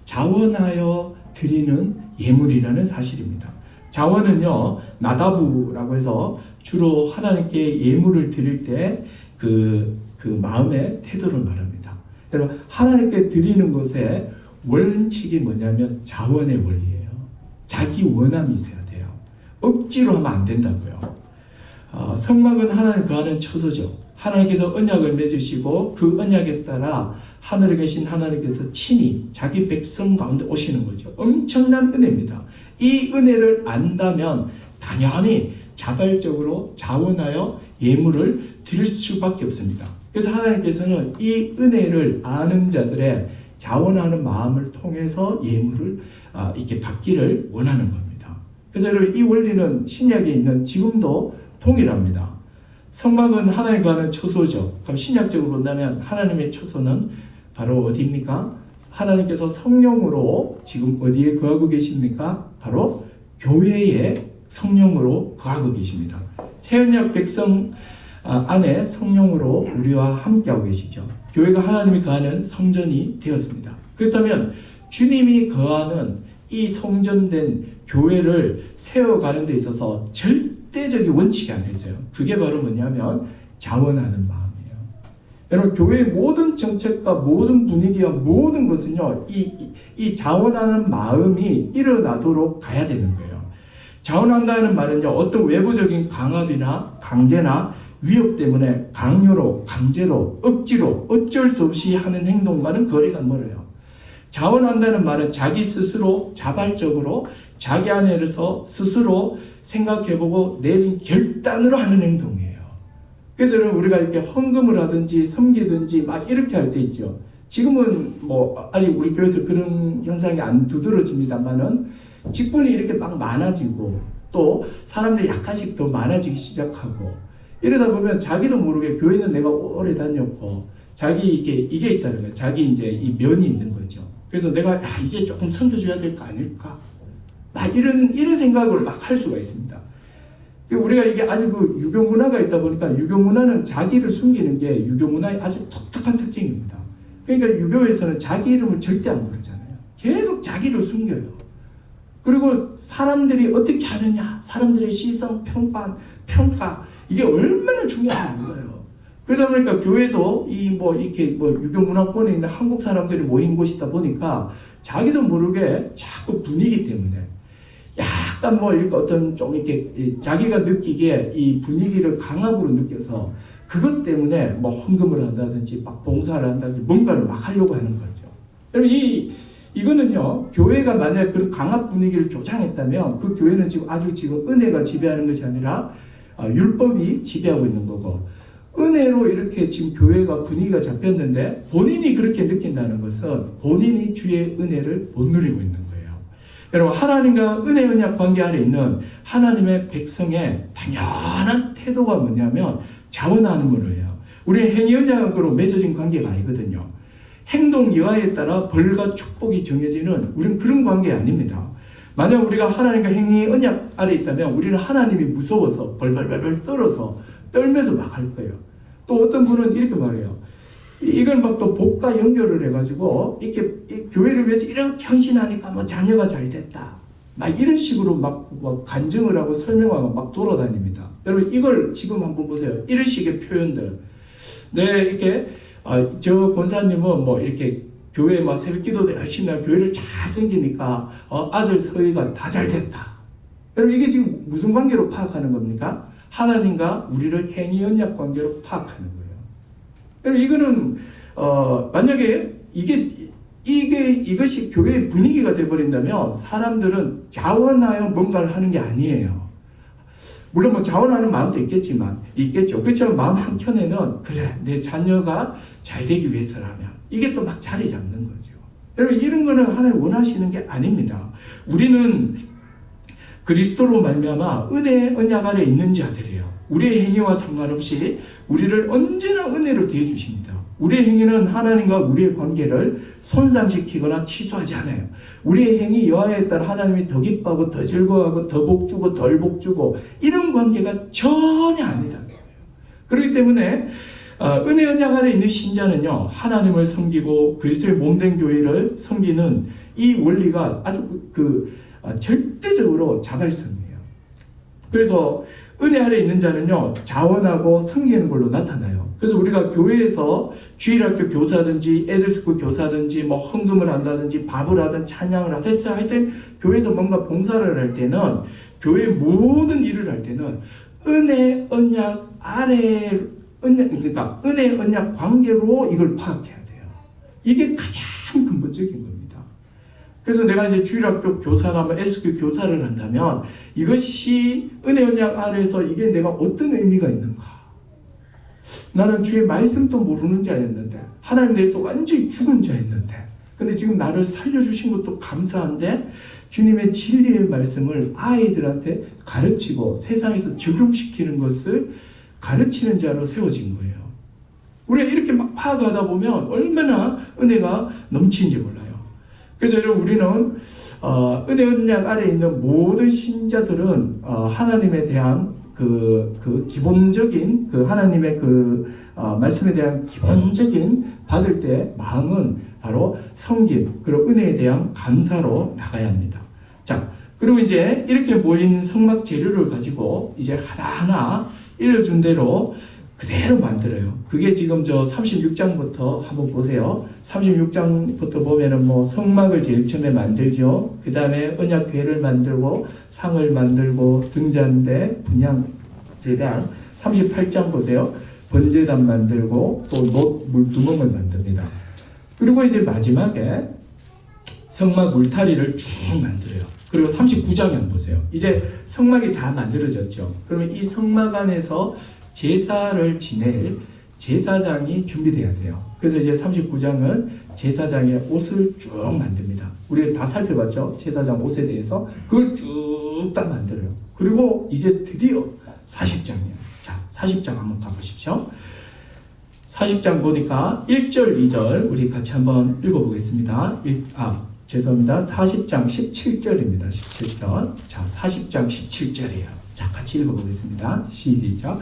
자원하여 드리는 예물이라는 사실입니다. 자원은요, 나다부라고 해서 주로 하나님께 예물을 드릴 때 그 마음의 태도를 말합니다. 여러분, 하나님께 드리는 것에 원칙이 뭐냐면 자원의 원리예요. 자기 원함이 있어야 돼요. 억지로 하면 안 된다고요. 성막은 하나님 거하는 처소죠. 하나님께서 언약을 맺으시고 그 언약에 따라 하늘에 계신 하나님께서 친히 자기 백성 가운데 오시는 거죠. 엄청난 은혜입니다. 이 은혜를 안다면 당연히 자발적으로 자원하여 예물을 드릴 수밖에 없습니다. 그래서 하나님께서는 이 은혜를 아는 자들의 자원하는 마음을 통해서 예물을 이렇게 받기를 원하는 겁니다. 그래서 여러분, 이 원리는 신약에 있는 지금도 동일합니다. 성막은 하나님 거하는 처소죠. 그럼 신약적으로 본다면 하나님의 처소는 바로 어디입니까? 하나님께서 성령으로 지금 어디에 거하고 계십니까? 바로 교회에 성령으로 거하고 계십니다. 새언약 백성 안에 성령으로 우리와 함께하고 계시죠. 교회가 하나님이 거하는 성전이 되었습니다. 그렇다면 주님이 거하는 이 성전된 교회를 세워가는 데 있어서 절대적인 원칙이 하나 있어요. 그게 바로 뭐냐면 자원하는 마음이에요. 여러분, 교회의 모든 정책과 모든 분위기와 모든 것은요, 이 자원하는 마음이 일어나도록 가야 되는 거예요. 자원한다는 말은요, 어떤 외부적인 강압이나 강제나 위협 때문에 강요로, 강제로, 억지로 어쩔 수 없이 하는 행동과는 거리가 멀어요. 자원한다는 말은 자기 스스로 자발적으로 자기 안에서 스스로 생각해보고 내린 결단으로 하는 행동이에요. 그래서 우리가 이렇게 헌금을 하든지 섬기든지 막 이렇게 할 때 있죠. 지금은 뭐 아직 우리 교회에서 그런 현상이 안 두드러집니다만은 직분이 이렇게 막 많아지고 또 사람들이 약간씩 더 많아지기 시작하고 이러다 보면 자기도 모르게 교회는 내가 오래 다녔고 자기 이게 있다는 거예요. 자기 이제 이 면이 있는 거죠. 그래서 내가 이제 조금 섬겨줘야 될 거 아닐까? 막 이런 생각을 막 할 수가 있습니다. 우리가 이게 아주 그 유교 문화가 있다 보니까 유교 문화는 자기를 숨기는 게 유교 문화의 아주 독특한 특징입니다. 그러니까 유교에서는 자기 이름을 절대 안 부르잖아요. 계속 자기를 숨겨요. 그리고 사람들이 어떻게 하느냐, 사람들의 시선, 평가 이게 얼마나 중요한지 몰라요. 그러다 보니까 교회도 이렇게 유교 문화권에 있는 한국 사람들이 모인 곳이다 보니까 자기도 모르게 자꾸 분위기 때문에 약간 이렇게 어떤 좀 이렇게 자기가 느끼기에 이 분위기를 강압으로 느껴서 그것 때문에 헌금을 한다든지 막 봉사를 한다든지 뭔가를 막 하려고 하는 거죠. 여러분, 이거는요, 교회가 만약 그런 강압 분위기를 조장했다면 그 교회는 지금 은혜가 지배하는 것이 아니라 율법이 지배하고 있는 거고, 은혜로 이렇게 지금 교회가 분위기가 잡혔는데 본인이 그렇게 느낀다는 것은 본인이 주의 은혜를 못 누리고 있는 거예요. 여러분, 하나님과 은혜 언약 관계 안에 있는 하나님의 백성의 당연한 태도가 뭐냐면 자원하는 거예요. 우리는 행위 언약으로 맺어진 관계가 아니거든요. 행동 여하에 따라 벌과 축복이 정해지는 우리는 그런 관계 아닙니다. 만약 우리가 하나님과 행위 언약 아래 있다면 우리는 하나님이 무서워서 벌벌벌 떨면서 막 할 거예요. 또 어떤 분은 이렇게 말해요. 이걸 막 또 복과 연결을 해가지고 이렇게 교회를 위해서 이렇게 헌신하니까 자녀가 잘 됐다. 막 이런 식으로 막 간증을 하고 설명하고 막 돌아다닙니다. 여러분 이걸 지금 한번 보세요. 이런 식의 표현들. 네, 이렇게 저 권사님은 뭐 이렇게 교회 막 새벽기도도 열심히 하고 교회를 잘 섬기니까 아들 서희가 다 잘 됐다. 여러분 이게 지금 무슨 관계로 파악하는 겁니까? 하나님과 우리를 행위 언약 관계로 파악하는 거예요. 여러분 이거는 만약에 이것이 교회의 분위기가 되어버린다면 사람들은 자원하여 뭔가를 하는 게 아니에요. 물론 뭐 자원하는 마음도 있겠죠. 그렇지만 마음 한켠에는 그래 내 자녀가 잘 되기 위해서라면 이게 또 막 자리 잡는 거죠. 여러분 이런 거는 하나님 원하시는 게 아닙니다. 우리는 그리스도로 말미암아 은혜 언약 아래 있는 자들이에요. 우리의 행위와 상관없이 우리를 언제나 은혜로 대해 주십니다. 우리의 행위는 하나님과 우리의 관계를 손상시키거나 취소하지 않아요. 우리의 행위 여하에 따라 하나님이 더 기뻐하고 더 즐거워하고 더 복주고 덜 복주고 이런 관계가 전혀 아니다. 그렇기 때문에 은혜 언약 아래 있는 신자는요 하나님을 섬기고 그리스도의 몸된 교회를 섬기는 이 원리가 아주 절대적으로 자발성이에요. 그래서 은혜 아래 있는 자는요 자원하고 섬기는 걸로 나타나요. 그래서 우리가 교회에서 주일학교 교사든지 애들스쿨 교사든지 뭐 헌금을 한다든지 밥을 하든 찬양을 하든 교회에서 뭔가 봉사를 할 때는 교회 모든 일을 할 때는 은혜 언약 아래 그러니까 은혜 언약 관계로 이걸 파악해야 돼요. 이게 가장 근본적인 겁니다. 그래서 내가 이제 주일학교 교사나 뭐 애들스쿨 교사를 한다면 이것이 은혜 언약 아래에서 이게 내가 어떤 의미가 있는가? 나는 주의 말씀도 모르는 자였는데 하나님 대해서 완전히 죽은 자였는데 근데 지금 나를 살려주신 것도 감사한데 주님의 진리의 말씀을 아이들한테 가르치고 세상에서 적용시키는 것을 가르치는 자로 세워진 거예요. 우리가 이렇게 막 파악하다 보면 얼마나 은혜가 넘치는지 몰라요. 그래서 여러분 우리는 은혜 언약 아래 있는 모든 신자들은 하나님에 대한 그 기본적인 하나님의 말씀에 대한 기본적인 받을 때 마음은 바로 섬김 그리고 은혜에 대한 감사로 나가야 합니다. 자, 그리고 이제 이렇게 모인 성막 재료를 가지고 이제 하나하나 일러준 대로 그대로 만들어요. 그게 지금 저 36장부터 한번 보세요. 36장부터 보면은 뭐 성막을 제일 처음에 만들죠. 그 다음에 언약궤를 만들고 상을 만들고 등잔대, 분향제단. 38장 보세요. 번제단 만들고 또 물두멍을 만듭니다. 그리고 이제 마지막에 성막 울타리를 쭉 만들어요. 그리고 39장에 한번 보세요. 이제 성막이 다 만들어졌죠. 그러면 이 성막 안에서 제사를 지낼 제사장이 준비돼야 돼요. 그래서 이제 39장은 제사장의 옷을 쭉 만듭니다. 우리가 다 살펴봤죠? 제사장 옷에 대해서. 그걸 쭉 다 만들어요. 그리고 이제 드디어 40장이에요. 자, 40장 한번 가보십시오. 40장 보니까 1절, 2절 우리 같이 한번 읽어보겠습니다. 죄송합니다. 40장 17절입니다. 17절. 자, 40장 17절이에요. 자, 같이 읽어보겠습니다. 시작.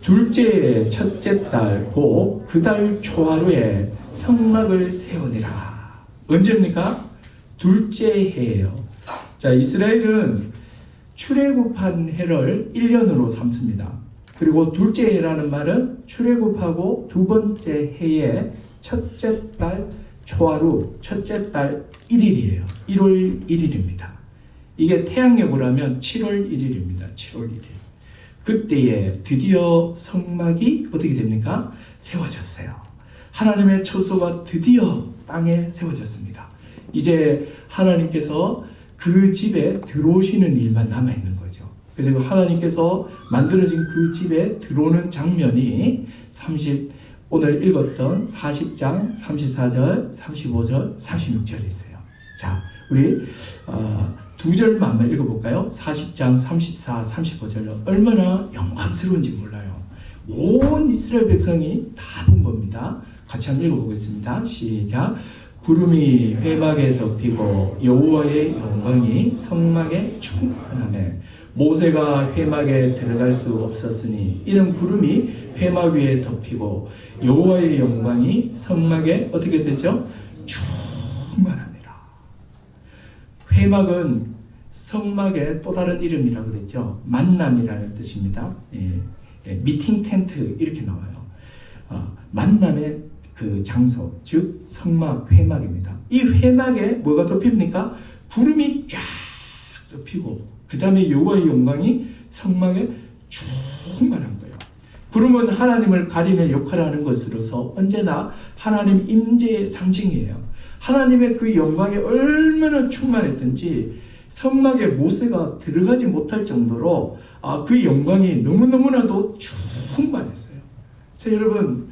둘째 첫째 달 곧 그 달 초하루에 성막을 세우니라. 언제입니까? 둘째 해예요. 자, 이스라엘은 출애굽한 해를 1년으로 삼습니다. 그리고 둘째 해라는 말은 출애굽하고 두 번째 해의 첫째 달 초하루, 첫째 달 1일이에요. 1월 1일입니다. 이게 태양력으로 하면 7월 1일입니다. 7월 1일. 그때에 드디어 성막이 어떻게 됩니까? 세워졌어요. 하나님의 처소가 드디어 땅에 세워졌습니다. 이제 하나님께서 그 집에 들어오시는 일만 남아있는 거죠. 그래서 하나님께서 만들어진 그 집에 들어오는 장면이 오늘 읽었던 40장 34절, 35절, 36절에 있어요. 자, 우리 두 절만 한번 읽어볼까요? 40장 34, 35절로 얼마나 영광스러운지 몰라요. 온 이스라엘 백성이 다 본 겁니다. 같이 한번 읽어보겠습니다. 시작. 구름이 회막에 덮이고 여호와의 영광이 성막에 충만하네. 모세가 회막에 들어갈 수 없었으니 이는 구름이 회막 위에 덮이고 여호와의 영광이 성막에 어떻게 되죠? 충만합니다. 회막은 성막의 또 다른 이름이라고 그랬죠. 만남이라는 뜻입니다. 미팅 텐트 이렇게 나와요. 만남의 그 장소, 즉 성막, 회막입니다. 이 회막에 뭐가 덮입니까? 구름이 쫙 덮이고 그 다음에 여호와의 영광이 성막에 충만한 거예요. 구름은 하나님을 가리는 역할을 하는 것으로서 언제나 하나님 임재의 상징이에요. 하나님의 그 영광이 얼마나 충만했든지 성막에 모세가 들어가지 못할 정도로 그 영광이 너무너무나도 충만했어요. 자, 여러분,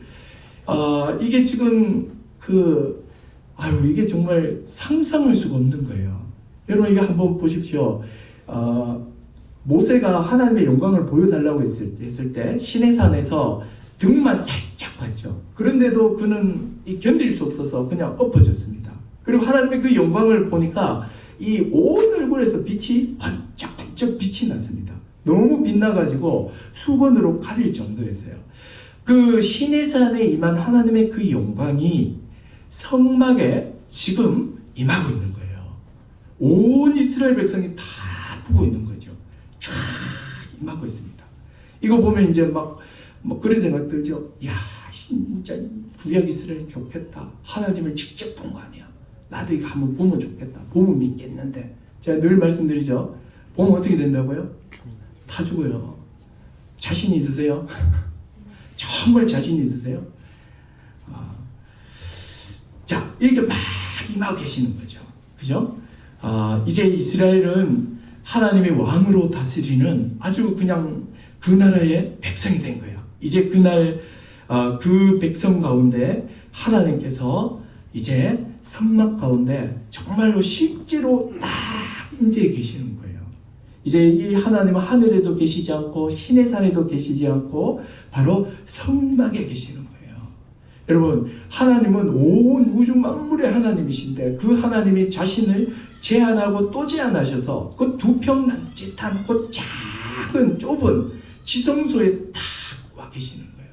이게 지금 이게 정말 상상할 수가 없는 거예요. 여러분, 이거 한번 보십시오. 모세가 하나님의 영광을 보여달라고 했을 때 시내산에서 등만 살짝 봤죠. 그런데도 그는 견딜 수 없어서 그냥 엎어졌습니다. 그리고 하나님의 그 영광을 보니까 이 온 얼굴에서 빛이 반짝반짝 빛이 났습니다. 너무 빛나가지고 수건으로 가릴 정도였어요. 그 시내산에 임한 하나님의 그 영광이 성막에 지금 임하고 있는 거예요. 온 이스라엘 백성이 다 보고 있는 거죠. 쫙 임하고 있습니다. 이거 보면 이제 막 그런 생각 들죠. 야, 진짜 구약 이스라엘 좋겠다. 하나님을 직접 본 거 아니야. 나도 이거 한번 보면 좋겠다. 보면 믿겠는데. 제가 늘 말씀드리죠. 보면 어떻게 된다고요? 다 죽어요. 자신 있으세요? 정말 자신 있으세요? 자, 이렇게 막 임하고 계시는 거죠. 그죠? 이제 이스라엘은 하나님의 왕으로 다스리는 아주 그냥 그 나라의 백성이 된 거예요. 이제 그날 그 백성 가운데 하나님께서 이제 성막 가운데 정말로 실제로 딱 임재해 계시는 거예요. 이제 이 하나님은 하늘에도 계시지 않고 시내산에도 계시지 않고 바로 성막에 계시는 거예요. 여러분, 하나님은 온 우주 만물의 하나님이신데 그 하나님이 자신을 제한하고 또 제한하셔서 그 두 평 남짓한 그 작은 좁은 지성소에 딱 와 계시는 거예요.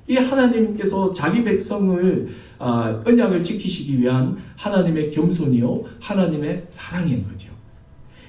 이 하나님께서 자기 백성을 언약을 지키시기 위한 하나님의 겸손이요 하나님의 사랑인 거죠.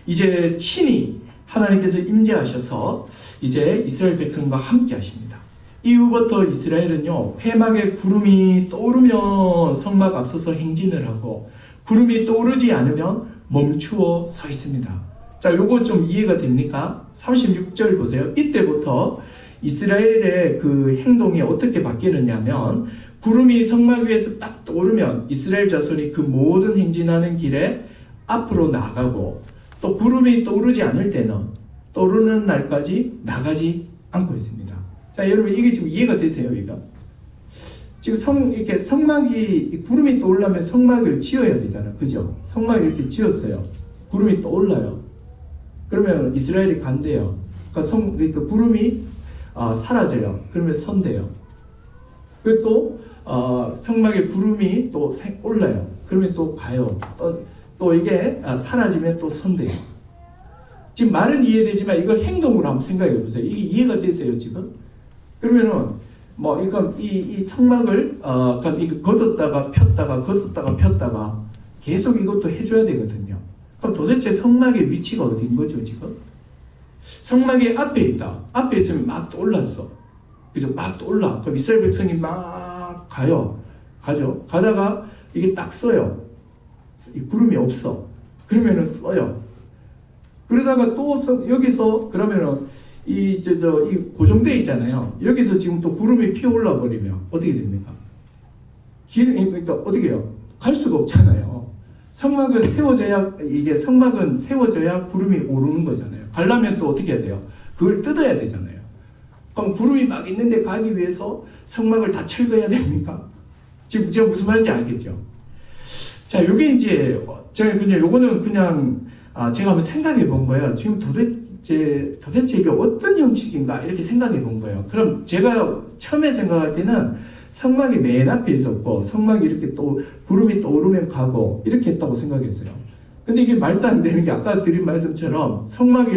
이제 친히 하나님께서 임재하셔서 이제 이스라엘 백성과 함께 하십니다. 이후부터 이스라엘은요 회막에 구름이 떠오르면 성막 앞서서 행진을 하고 구름이 떠오르지 않으면 멈추어 서 있습니다. 자, 요거 좀 이해가 됩니까? 36절 보세요. 이때부터 이스라엘의 그 행동이 어떻게 바뀌느냐면 구름이 성막 위에서 딱 떠오르면 이스라엘 자손이 그 모든 행진하는 길에 앞으로 나가고 또 구름이 떠오르지 않을 때는 떠오르는 날까지 나가지 않고 있습니다. 자, 여러분 이게 지금 이해가 되세요? 이거 지금 이렇게 성막이 구름이 떠오르려면 성막을 지어야 되잖아, 그죠? 성막을 이렇게 지었어요. 구름이 떠올라요. 그러면 이스라엘이 간대요. 그러니까 구름이 사라져요. 그러면 선대요. 그리고 또 성막에 구름이 또 올라요. 그러면 또 가요. 또 이게 사라지면 또 선대요. 지금 말은 이해되지만 이걸 행동으로 한번 생각해 보세요. 이게 이해가 되세요 지금? 그러면은 그러니까 이 성막을 이거 걷었다가 폈다가 계속 이것도 해줘야 되거든요. 그럼 도대체 성막의 위치가 어디인 거죠 지금? 성막이 앞에 있다. 앞에 있으면 막 올랐어. 그죠? 막 올라. 그럼 이스라엘 백성이 막 가죠. 가다가 이게 딱 써요. 이 구름이 없어. 그러면은 써요. 그러다가 또 여기서 그러면은 이 고정돼 있잖아요. 여기서 지금 또 구름이 피어올라 버리면 어떻게 됩니까? 그러니까 어떻게 해요? 갈 수가 없잖아요. 성막은 세워져야 구름이 오르는 거잖아요. 가려면 또 어떻게 해야 돼요? 그걸 뜯어야 되잖아요. 그럼 구름이 막 있는데 가기 위해서 성막을 다 철거해야 됩니까? 지금 제가 무슨 말인지 알겠죠? 자, 요게 이제 요거는 그냥 제가 한번 생각해 본 거예요. 지금 도대체 이게 어떤 형식인가 이렇게 생각해 본 거예요. 그럼 제가 처음에 생각할 때는 성막이 맨 앞에 있었고 성막이 이렇게 또 구름이 떠오르면 가고 이렇게 했다고 생각했어요. 근데 이게 말도 안 되는 게 아까 드린 말씀처럼 성막이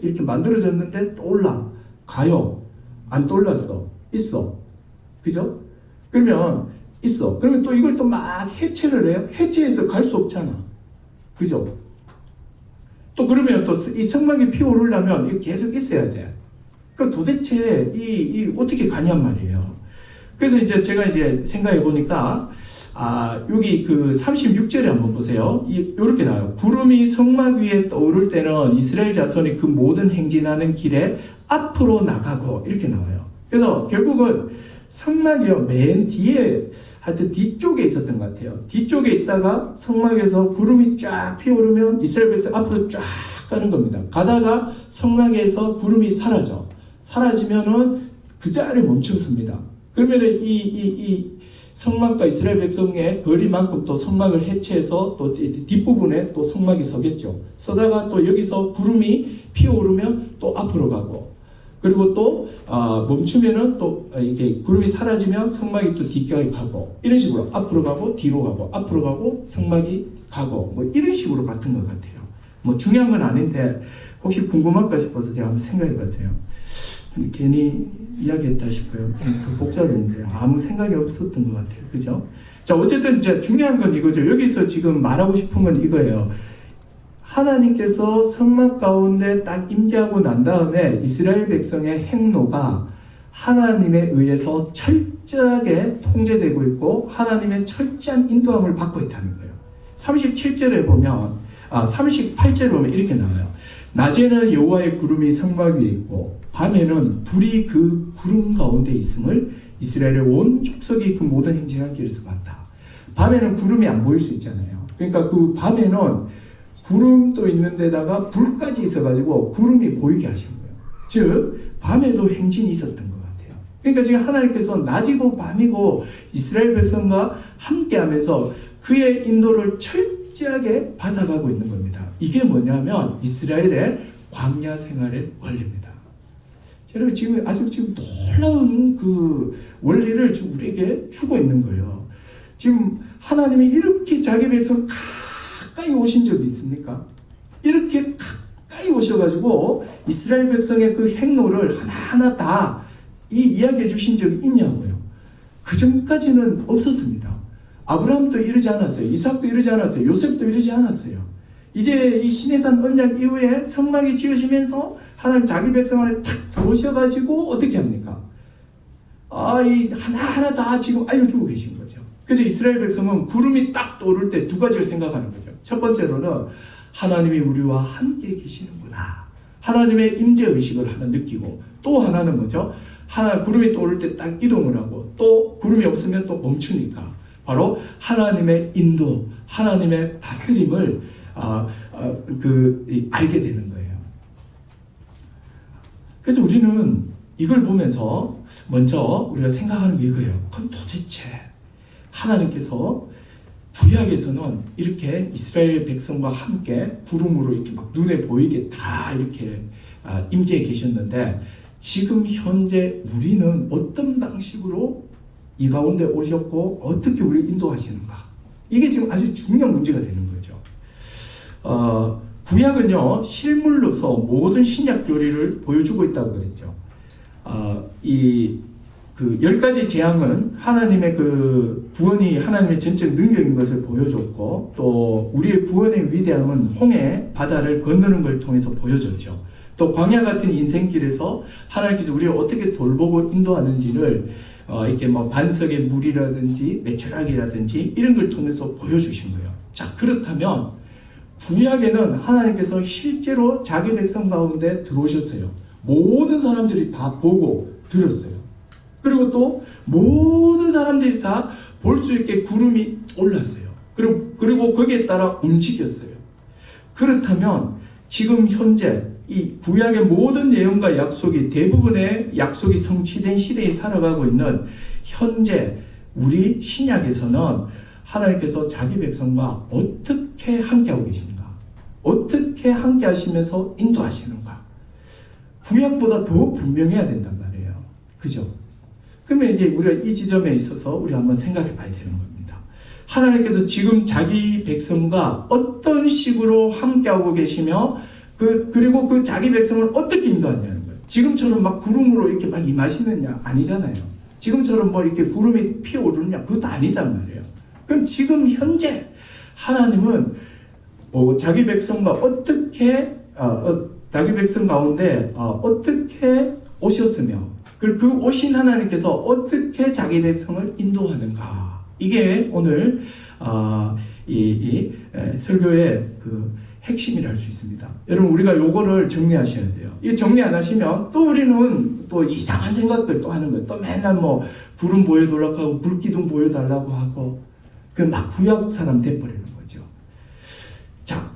이렇게 만들어졌는데 떠올라 가요. 안 떠올랐어. 있어. 그죠? 그러면 있어. 그러면 또 이걸 또 막 해체를 해요. 해체해서 갈 수 없잖아. 그죠? 또 그러면 또 이 성막이 피어오르려면 이게 계속 있어야 돼. 그러니까 도대체 이 어떻게 가냔 말이에요. 그래서 이제 제가 이제 생각해 보니까 여기 그 36절에 한번 보세요. 이렇게 나와요. 구름이 성막 위에 떠오를 때는 이스라엘 자손이 그 모든 행진하는 길에 앞으로 나가고 이렇게 나와요. 그래서 결국은 성막이요 맨 뒤에 하여튼 뒤쪽에 있었던 것 같아요. 뒤쪽에 있다가 성막에서 구름이 쫙 피어오르면 이스라엘 백성 앞으로 쫙 가는 겁니다. 가다가 성막에서 구름이 사라지면은 그 자리에 멈춰섭니다. 그러면은 이 성막과 이스라엘 백성의 거리만큼 또 성막을 해체해서 또 뒷부분에 또 성막이 서겠죠. 서다가 또 여기서 구름이 피어오르면 또 앞으로 가고, 그리고 또 멈추면은 또 이렇게 구름이 사라지면 성막이 또 뒷가에 가고, 이런 식으로 앞으로 가고 뒤로 가고 앞으로 가고 성막이 가고 뭐 이런 식으로 갔던 것 같아요. 뭐 중요한 건 아닌데 혹시 궁금할까 싶어서 제가 한번 생각해 봤어요. 근데 괜히 이야기했다 싶어요. 더 복잡했는데 아무 생각이 없었던 것 같아요. 그죠? 자, 어쨌든 이제 중요한 건 이거죠. 여기서 지금 말하고 싶은 건 이거예요. 하나님께서 성막 가운데 딱 임재하고 난 다음에 이스라엘 백성의 행로가 하나님에 의해서 철저하게 통제되고 있고 하나님의 철저한 인도함을 받고 있다는 거예요. 37절에 보면 38절에 보면 이렇게 나와요. 낮에는 여호와의 구름이 성막 위에 있고 밤에는 불이 그 구름 가운데 있음을 이스라엘의 온 족속이 그 모든 행진한 길에서 봤다. 밤에는 구름이 안 보일 수 있잖아요. 그러니까 그 밤에는 구름도 있는 데다가 불까지 있어가지고 구름이 보이게 하신 거예요. 즉 밤에도 행진이 있었던 것 같아요. 그러니까 지금 하나님께서 낮이고 밤이고 이스라엘 백성과 함께하면서 그의 인도를 철저하게 받아가고 있는 겁니다. 이게 뭐냐면 이스라엘의 광야 생활의 원리입니다. 여러분 지금 아주 지금 놀라운 그 원리를 지금 우리에게 주고 있는 거예요. 지금 하나님이 이렇게 자기 백성 가까이 오신 적이 있습니까? 이렇게 가까이 오셔가지고 이스라엘 백성의 그 행로를 하나하나 다 이야기해 주신 적이 있냐고요. 그 전까지는 없었습니다. 아브라함도 이러지 않았어요. 이삭도 이러지 않았어요. 요셉도 이러지 않았어요. 이제 이 시내산 언약 이후에 성막이 지어지면서 하나님 자기 백성 안에 탁 들어오셔가지고 어떻게 합니까? 이 하나하나 다 지금 알려주고 계신 거죠. 그래서 이스라엘 백성은 구름이 딱 떠오를 때 두 가지를 생각하는 거죠. 첫 번째로는 하나님이 우리와 함께 계시는구나. 하나님의 임재의식을 하나 느끼고, 또 하나는 뭐죠? 구름이 떠오를 때 딱 이동을 하고, 또 구름이 없으면 또 멈추니까 바로 하나님의 인도, 하나님의 다스림을 알게 되는 거예요. 그래서 우리는 이걸 보면서 먼저 우리가 생각하는 게 이거예요. 그럼 도대체 하나님께서 구약에서는 이렇게 이스라엘 백성과 함께 구름으로 이렇게 막 눈에 보이게 다 이렇게 임재해 계셨는데, 지금 현재 우리는 어떤 방식으로 이 가운데 오셨고 어떻게 우리를 인도하시는가? 이게 지금 아주 중요한 문제가 되는 거죠. 구약은요 실물로서 모든 신약 교리를 보여주고 있다고 그랬죠. 그 10가지 재앙은 하나님의 그 구원이 하나님의 전적 능력인 것을 보여줬고, 또 우리의 구원의 위대함은 홍해 바다를 건너는 걸 통해서 보여줬죠. 또 광야 같은 인생길에서 하나님께서 우리를 어떻게 돌보고 인도하는지를 이렇게 뭐 반석의 물이라든지 매철학이라든지 이런 걸 통해서 보여주신 거예요. 자, 그렇다면 구약에는 하나님께서 실제로 자기 백성 가운데 들어오셨어요. 모든 사람들이 다 보고 들었어요. 그리고 또 모든 사람들이 다 볼 수 있게 구름이 올랐어요. 그리고 거기에 따라 움직였어요. 그렇다면 지금 현재 이 구약의 모든 내용과 약속이 대부분의 약속이 성취된 시대에 살아가고 있는 현재 우리 신약에서는 하나님께서 자기 백성과 어떻게 함께하고 계신가? 어떻게 함께 하시면서 인도하시는가? 구약보다 더 분명해야 된단 말이에요. 그죠? 그러면 이제 우리가 이 지점에 있어서 우리 한번 생각해 봐야 되는 겁니다. 하나님께서 지금 자기 백성과 어떤 식으로 함께하고 계시며 그리고 그 자기 백성을 어떻게 인도하냐는 거예요. 지금처럼 막 구름으로 이렇게 막 임하시느냐? 아니잖아요. 지금처럼 뭐 이렇게 구름이 피어오르느냐? 그것도 아니단 말이에요. 그럼 지금 현재 하나님은 자기 백성과 어떻게 자기 백성 가운데 어떻게 오셨으며 그 오신 하나님께서 어떻게 자기 백성을 인도하는가, 이게 오늘 이 설교의 그 핵심이라 할 수 있습니다. 여러분, 우리가 요거를 정리하셔야 돼요. 이 정리 안 하시면 또 우리는 또 이상한 생각들 또 하는 거예요. 또 맨날 뭐 불은 보여달라고 하고 불기둥 보여달라고 하고 그 막 구약 사람 돼버리는 거죠. 자,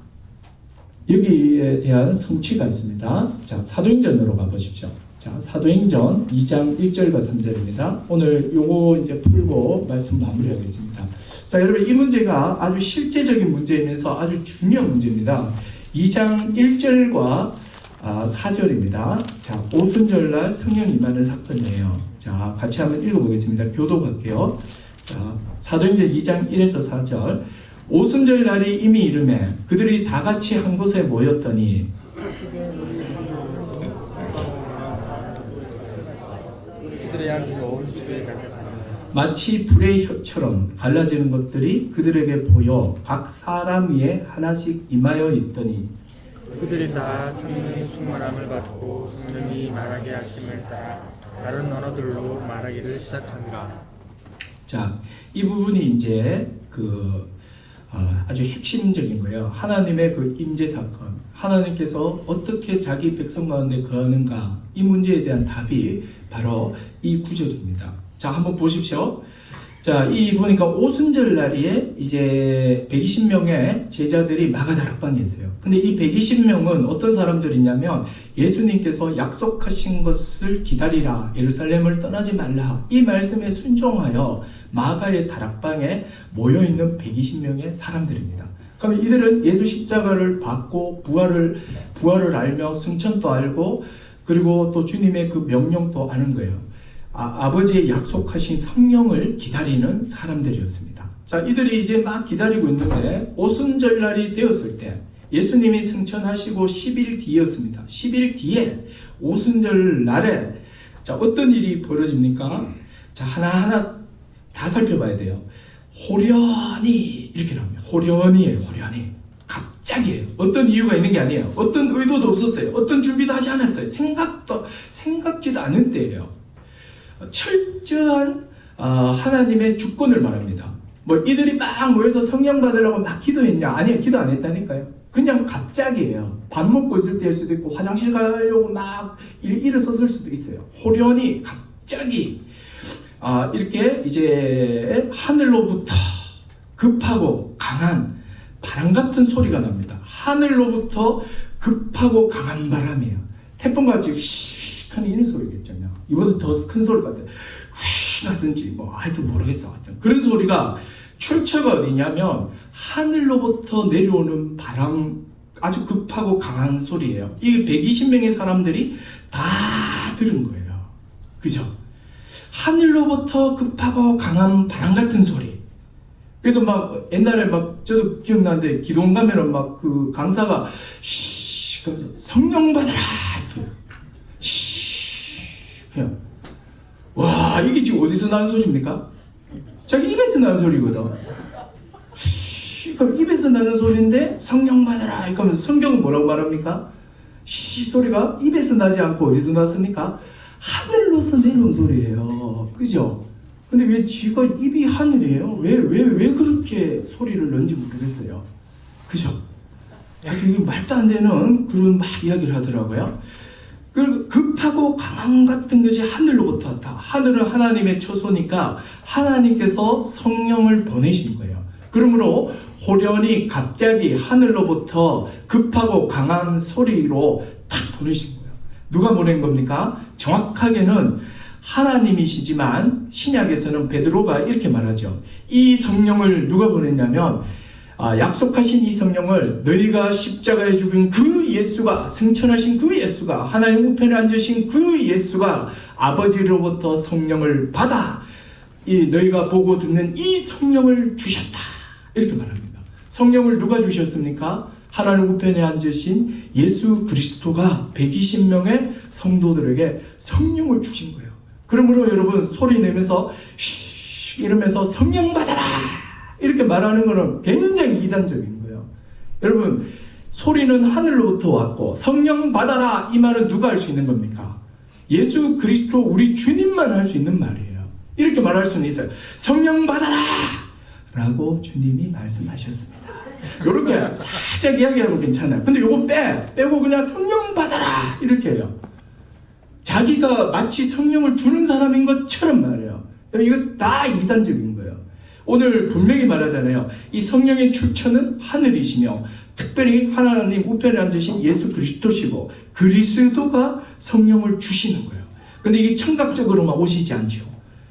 여기에 대한 성취가 있습니다. 자, 사도행전으로 가보십시오. 자, 사도행전 2장 1절과 3절입니다. 오늘 요거 이제 풀고 말씀 마무리하겠습니다. 자, 여러분, 이 문제가 아주 실제적인 문제이면서 아주 중요한 문제입니다. 2장 1절과 4절입니다. 자, 오순절날 성령 임하는 사건이에요. 자, 같이 한번 읽어보겠습니다. 교독할게요. 자, 사도행전 2장 1에서 4절. 오순절 날이 이미 이르매 그들이 다 같이 한 곳에 모였더니 마치 불의 혀처럼 갈라지는 것들이 그들에게 보여 각 사람 위에 하나씩 임하여 있더니 그들이 다 성령의 충만함을 받고 성령이 말하게 하심을 따라 다른 언어들로 말하기를 시작하니라. 자, 이 부분이 이제 아주 핵심적인 거예요. 하나님의 그 임재 사건, 하나님께서 어떻게 자기 백성 가운데 거하는가, 이 문제에 대한 답이 바로 이 구절입니다. 자, 한번 보십시오. 자, 이 보니까 오순절 날에 이제 120명의 제자들이 마가다락방에 있어요. 근데 이 120명은 어떤 사람들이냐면 예수님께서 약속하신 것을 기다리라, 예루살렘을 떠나지 말라, 이 말씀에 순종하여 마가의 다락방에 모여있는 120명의 사람들입니다. 그러면 이들은 예수 십자가를 받고 부활을 알며 승천도 알고 그리고 또 주님의 그 명령도 아는 거예요. 아버지의 약속하신 성령을 기다리는 사람들이었습니다. 자, 이들이 이제 막 기다리고 있는데 오순절 날이 되었을 때 예수님이 승천하시고 10일 뒤였습니다. 10일 뒤에 오순절 날에 자, 어떤 일이 벌어집니까? 자, 하나하나 다 살펴봐야 돼요. 호련히 이렇게 나옵니다. 호련히예요. 호련히. 갑자기예요. 어떤 이유가 있는 게 아니에요. 어떤 의도도 없었어요. 어떤 준비도 하지 않았어요. 생각지도 않은 때예요. 철저한 하나님의 주권을 말합니다. 뭐 이들이 막 모여서 성령 받으려고 막 기도했냐? 아니요, 기도 안 했다니까요. 그냥 갑자기예요. 밥 먹고 있을 때일 수도 있고 화장실 가려고 막 일어섰을 수도 있어요. 호련히 갑자기 이렇게 이제 하늘로부터 급하고 강한 바람 같은 소리가 납니다. 하늘로부터 급하고 강한 바람이에요. 태풍같이 휘 하는 이런 소리겠죠. 이보다 더 큰 소리 같아요. 휘 하든지 뭐 하여튼 모르겠어. 하여튼 그런 소리가 출처가 어디냐면 하늘로부터 내려오는 바람, 아주 급하고 강한 소리예요. 이 120명의 사람들이 다 들은 거예요. 그죠? 하늘로부터 급하고 강한 바람 같은 소리. 그래서 막 옛날에 막 저도 기억나는데 기도원 가면은 막 그 강사가 쉬 그러면서 성령 받아라 이렇게 쉬 그냥 와 이게 지금 어디서 나는 소리입니까? 자기 입에서 나는 소리거든. 쉬 그럼 입에서 나는 소리인데 성령 받아라 이렇게 하면서 성경은 뭐라고 말합니까? 쉬 소리가 입에서 나지 않고 어디서 났습니까? 하늘로서 내려온 소리예요. 그죠? 근데 왜 지가 입이 하늘이에요? 왜 그렇게 소리를 낸지 모르겠어요. 그죠? 이게 말도 안 되는 그런 막 이야기를 하더라고요. 그 급하고 강함 같은 것이 하늘로부터 왔다. 하늘은 하나님의 처소니까 하나님께서 성령을 보내신 거예요. 그러므로 호련히 갑자기 하늘로부터 급하고 강한 소리로 탁 보내신 거예요. 누가 보낸 겁니까? 정확하게는 하나님이시지만 신약에서는 베드로가 이렇게 말하죠. 이 성령을 누가 보냈냐면 약속하신 이 성령을 너희가 십자가에 죽은 그 예수가, 승천하신 그 예수가, 하나님 우편에 앉으신 그 예수가 아버지로부터 성령을 받아 너희가 보고 듣는 이 성령을 주셨다. 이렇게 말합니다. 성령을 누가 주셨습니까? 하나님 우편에 앉으신 예수 그리스도가 120명의 성도들에게 성령을 주신 거예요. 그러므로 여러분 소리 내면서 쉬 이러면서 성령 받아라 이렇게 말하는 것은 굉장히 이단적인 거예요. 여러분, 소리는 하늘로부터 왔고 성령 받아라 이 말은 누가 할 수 있는 겁니까? 예수 그리스도 우리 주님만 할 수 있는 말이에요. 이렇게 말할 수는 있어요. 성령 받아라 라고 주님이 말씀하셨습니다. 이렇게 살짝 이야기하면 괜찮아요. 근데 요거 빼고 그냥 성령 받아라 이렇게 해요. 자기가 마치 성령을 주는 사람인 것처럼 말해요. 이거 다 이단적인 거예요. 오늘 분명히 말하잖아요. 이 성령의 출처는 하늘이시며 특별히 하나님 우편에 앉으신 예수 그리스도시고 그리스도가 성령을 주시는 거예요. 근데 이게 청각적으로만 오시지 않죠.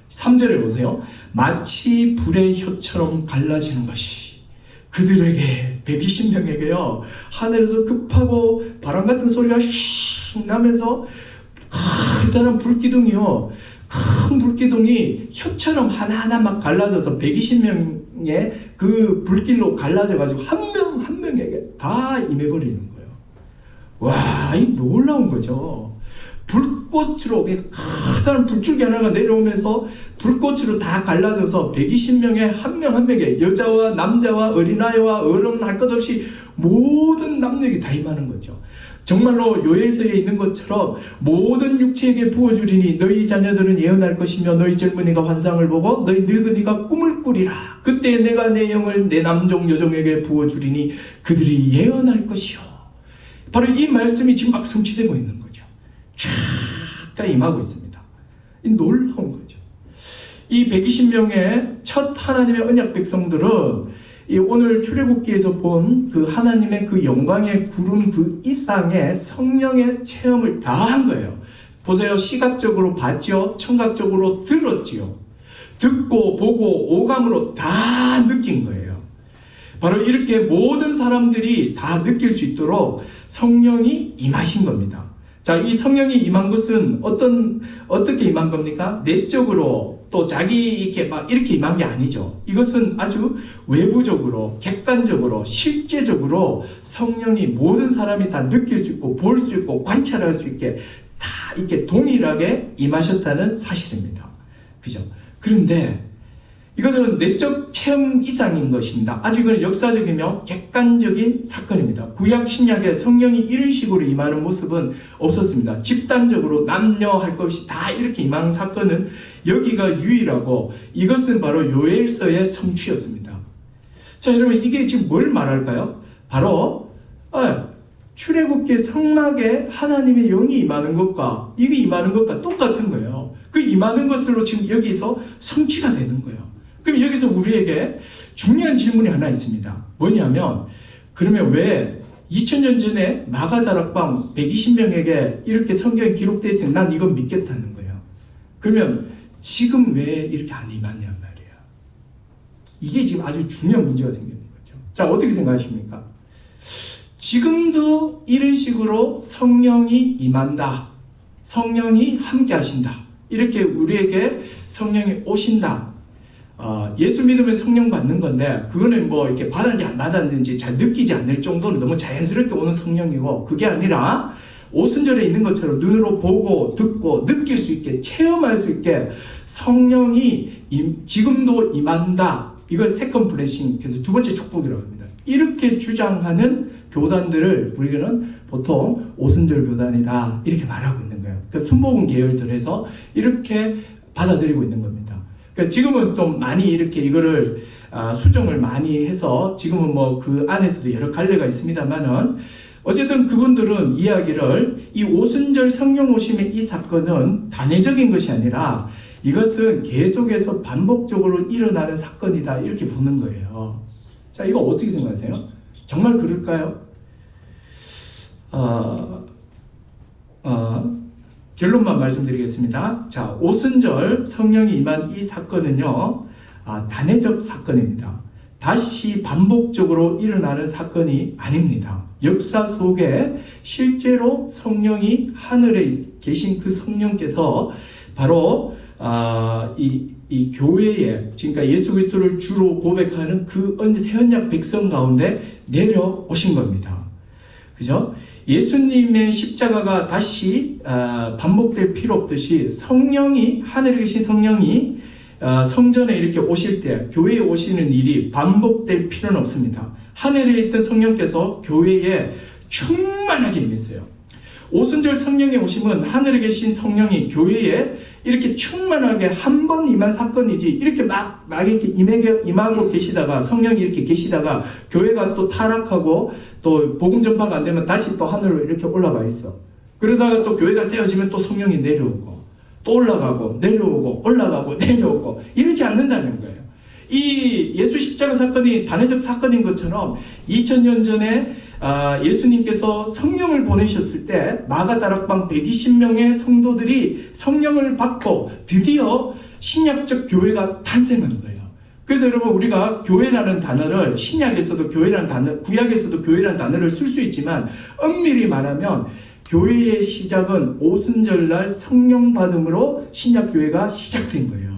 3절에 보세요. 마치 불의 혀처럼 갈라지는 것이 그들에게 120명에게요 하늘에서 급하고 바람 같은 소리가 슉 나면서 커다란 불기둥이요, 큰 불기둥이 혀처럼 하나하나 막 갈라져서 120명의 그 불길로 갈라져가지고 한 명 한 명에게 다 임해버리는 거예요. 와, 이 놀라운 거죠. 불꽃으로 커다란 불줄기 하나가 내려오면서 불꽃으로 다 갈라져서 120명의 한 명 한 명에 여자와 남자와 어린아이와 어른 할 것 없이 모든 남녀에게 다 임하는 거죠. 정말로 요엘서에 있는 것처럼 모든 육체에게 부어주리니 너희 자녀들은 예언할 것이며 너희 젊은이가 환상을 보고 너희 늙은이가 꿈을 꾸리라. 그때 내가 내 영을 내 남종 여종에게 부어주리니 그들이 예언할 것이요. 바로 이 말씀이 지금 막 성취되고 있는 거죠. 쫙 임하고 있습니다. 이 놀라운 거죠. 이 120명의 첫 하나님의 언약 백성들은 이 오늘 출애굽기에서 본 그 하나님의 그 영광의 구름 그 이상의 성령의 체험을 다 한 거예요. 보세요. 시각적으로 봤죠. 청각적으로 들었지요. 듣고 보고 오감으로 다 느낀 거예요. 바로 이렇게 모든 사람들이 다 느낄 수 있도록 성령이 임하신 겁니다. 자, 이 성령이 임한 것은 어떻게 임한 겁니까? 내적으로 또 자기 이렇게 임한 게 아니죠. 이것은 아주 외부적으로, 객관적으로, 실제적으로 성령이 모든 사람이 다 느낄 수 있고, 볼 수 있고, 관찰할 수 있게 다 이렇게 동일하게 임하셨다는 사실입니다. 그죠? 그런데 이것은 내적 체험 이상인 것입니다. 아주 이건 역사적이며 객관적인 사건입니다. 구약 신약에 성령이 이런 식으로 임하는 모습은 없었습니다. 집단적으로 남녀 할 것 없이 다 이렇게 임하는 사건은 여기가 유일하고 이것은 바로 요엘서의 성취였습니다. 자, 여러분 이게 지금 뭘 말할까요? 바로 출애굽기 성막에 하나님의 영이 임하는 것과 이게 임하는 것과 똑같은 거예요. 그 임하는 것으로 지금 여기서 성취가 되는 거예요. 그럼 여기서 우리에게 중요한 질문이 하나 있습니다. 뭐냐면 그러면 왜 2000년 전에 마가다락방 120명에게 이렇게 성경에 기록되어 있으니 난 이건 믿겠다는 거예요. 그러면 지금 왜 이렇게 안 임하냐 말이에요. 이게 지금 아주 중요한 문제가 생기는 거죠. 자, 어떻게 생각하십니까? 지금도 이런 식으로 성령이 임한다. 성령이 함께 하신다. 이렇게 우리에게 성령이 오신다. 예수 믿으면 성령 받는 건데 그거는 뭐 이렇게 받았는지 안 받았는지 잘 느끼지 않을 정도는 너무 자연스럽게 오는 성령이고, 그게 아니라 오순절에 있는 것처럼 눈으로 보고 듣고 느낄 수 있게 체험할 수 있게 성령이 지금도 임한다. 이걸 세컨 블레싱, 그래서 두 번째 축복이라고 합니다. 이렇게 주장하는 교단들을 우리는 보통 오순절 교단이다 이렇게 말하고 있는 거예요. 그 순복음 계열들에서 이렇게 받아들이고 있는 겁니다. 그러니까 지금은 좀 많이 이렇게 이거를 수정을 많이 해서 지금은 뭐 그 안에서도 여러 갈래가 있습니다만은 어쨌든 그분들은 이야기를 이 오순절 성령 오심의 이 사건은 단회적인 것이 아니라 이것은 계속해서 반복적으로 일어나는 사건이다 이렇게 보는 거예요. 자, 이거 어떻게 생각하세요? 정말 그럴까요? 결론만 말씀드리겠습니다. 자, 오순절 성령이 임한 이 사건은요, 단회적 사건입니다. 다시 반복적으로 일어나는 사건이 아닙니다. 역사 속에 실제로 성령이 하늘에 계신 그 성령께서 바로 이 교회에, 그러니까 예수 그리스도를 주로 고백하는 그 새언약 백성 가운데 내려오신 겁니다. 그죠? 예수님의 십자가가 다시 반복될 필요 없듯이 성령이, 하늘에 계신 성령이 성전에 이렇게 오실 때, 교회에 오시는 일이 반복될 필요는 없습니다. 하늘에 있던 성령께서 교회에 충만하게 임했어요. 오순절 성령의 오심은 하늘에 계신 성령이 교회에 이렇게 충만하게 한 번 임한 사건이지, 이렇게 막 이렇게 임하고 계시다가, 성령이 이렇게 계시다가 교회가 또 타락하고 또 복음 전파가 안 되면 다시 또 하늘로 이렇게 올라가 있어. 그러다가 또 교회가 세워지면 또 성령이 내려오고 또 올라가고 내려오고 올라가고 내려오고 이러지 않는다는 거예요. 이 예수 십자가 사건이 단회적 사건인 것처럼 2000년 전에 예수님께서 성령을 보내셨을 때 마가다락방 120명의 성도들이 성령을 받고 드디어 신약적 교회가 탄생한 거예요. 그래서 여러분, 우리가 교회라는 단어를 신약에서도 교회라는 단어, 구약에서도 교회라는 단어를 쓸 수 있지만 엄밀히 말하면 교회의 시작은 오순절날 성령 받음으로 신약 교회가 시작된 거예요.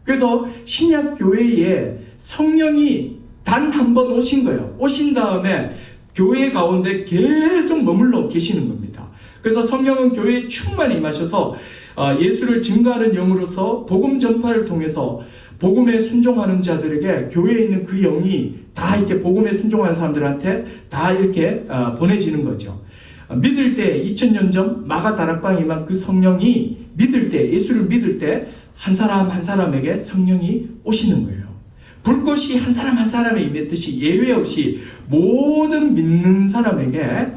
그래서 신약 교회에 성령이 단 한 번 오신 거예요. 오신 다음에 교회 가운데 계속 머물러 계시는 겁니다. 그래서 성령은 교회에 충만히 임하셔서 예수를 증거하는 영으로서 복음 전파를 통해서 복음에 순종하는 자들에게 교회에 있는 그 영이 다 이렇게 복음에 순종하는 사람들한테 다 이렇게 보내지는 거죠. 믿을 때 2000년 전 마가다락방에 임한 그 성령이 믿을 때, 예수를 믿을 때 한 사람 한 사람에게 성령이 오시는 거예요. 불꽃이 한 사람 한 사람에 임했듯이 예외 없이 모든 믿는 사람에게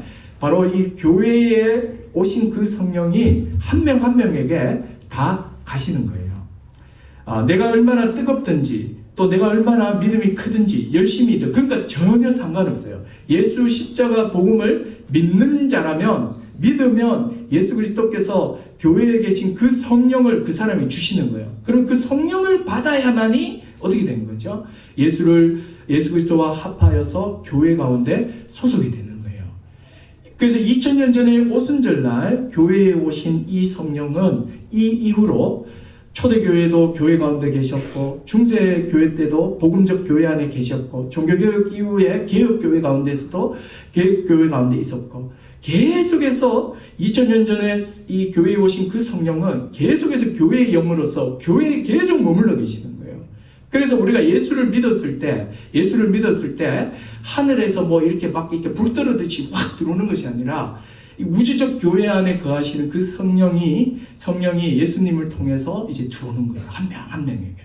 바로 이 교회에 오신 그 성령이 한 명 한 명에게 다 가시는 거예요. 내가 얼마나 뜨겁든지 또 내가 얼마나 믿음이 크든지 열심히든, 그러니까 전혀 상관없어요. 예수 십자가 복음을 믿는 자라면, 믿으면 예수 그리스도께서 교회에 계신 그 성령을 그 사람이 주시는 거예요. 그럼 그 성령을 받아야만이 어떻게 되는 거죠? 예수 그리스도와 합하여서 교회 가운데 소속이 되는 거예요. 그래서 2000년 전에 오순절날 교회에 오신 이 성령은 이 이후로 초대교회도 교회 가운데 계셨고, 중세교회 때도 복음적 교회 안에 계셨고, 종교개혁 이후에 개혁교회 가운데서도 개혁교회 가운데 있었고, 계속해서 2000년 전에 이 교회에 오신 그 성령은 계속해서 교회의 영으로서 교회에 계속 머물러 계시는 거예요. 그래서 우리가 예수를 믿었을 때 하늘에서 뭐 이렇게 막 이렇게 불 떨어듯이 확 들어오는 것이 아니라 이 우주적 교회 안에 거하시는 그 성령이 예수님을 통해서 이제 들어오는 거예요. 한 명 한 명에게.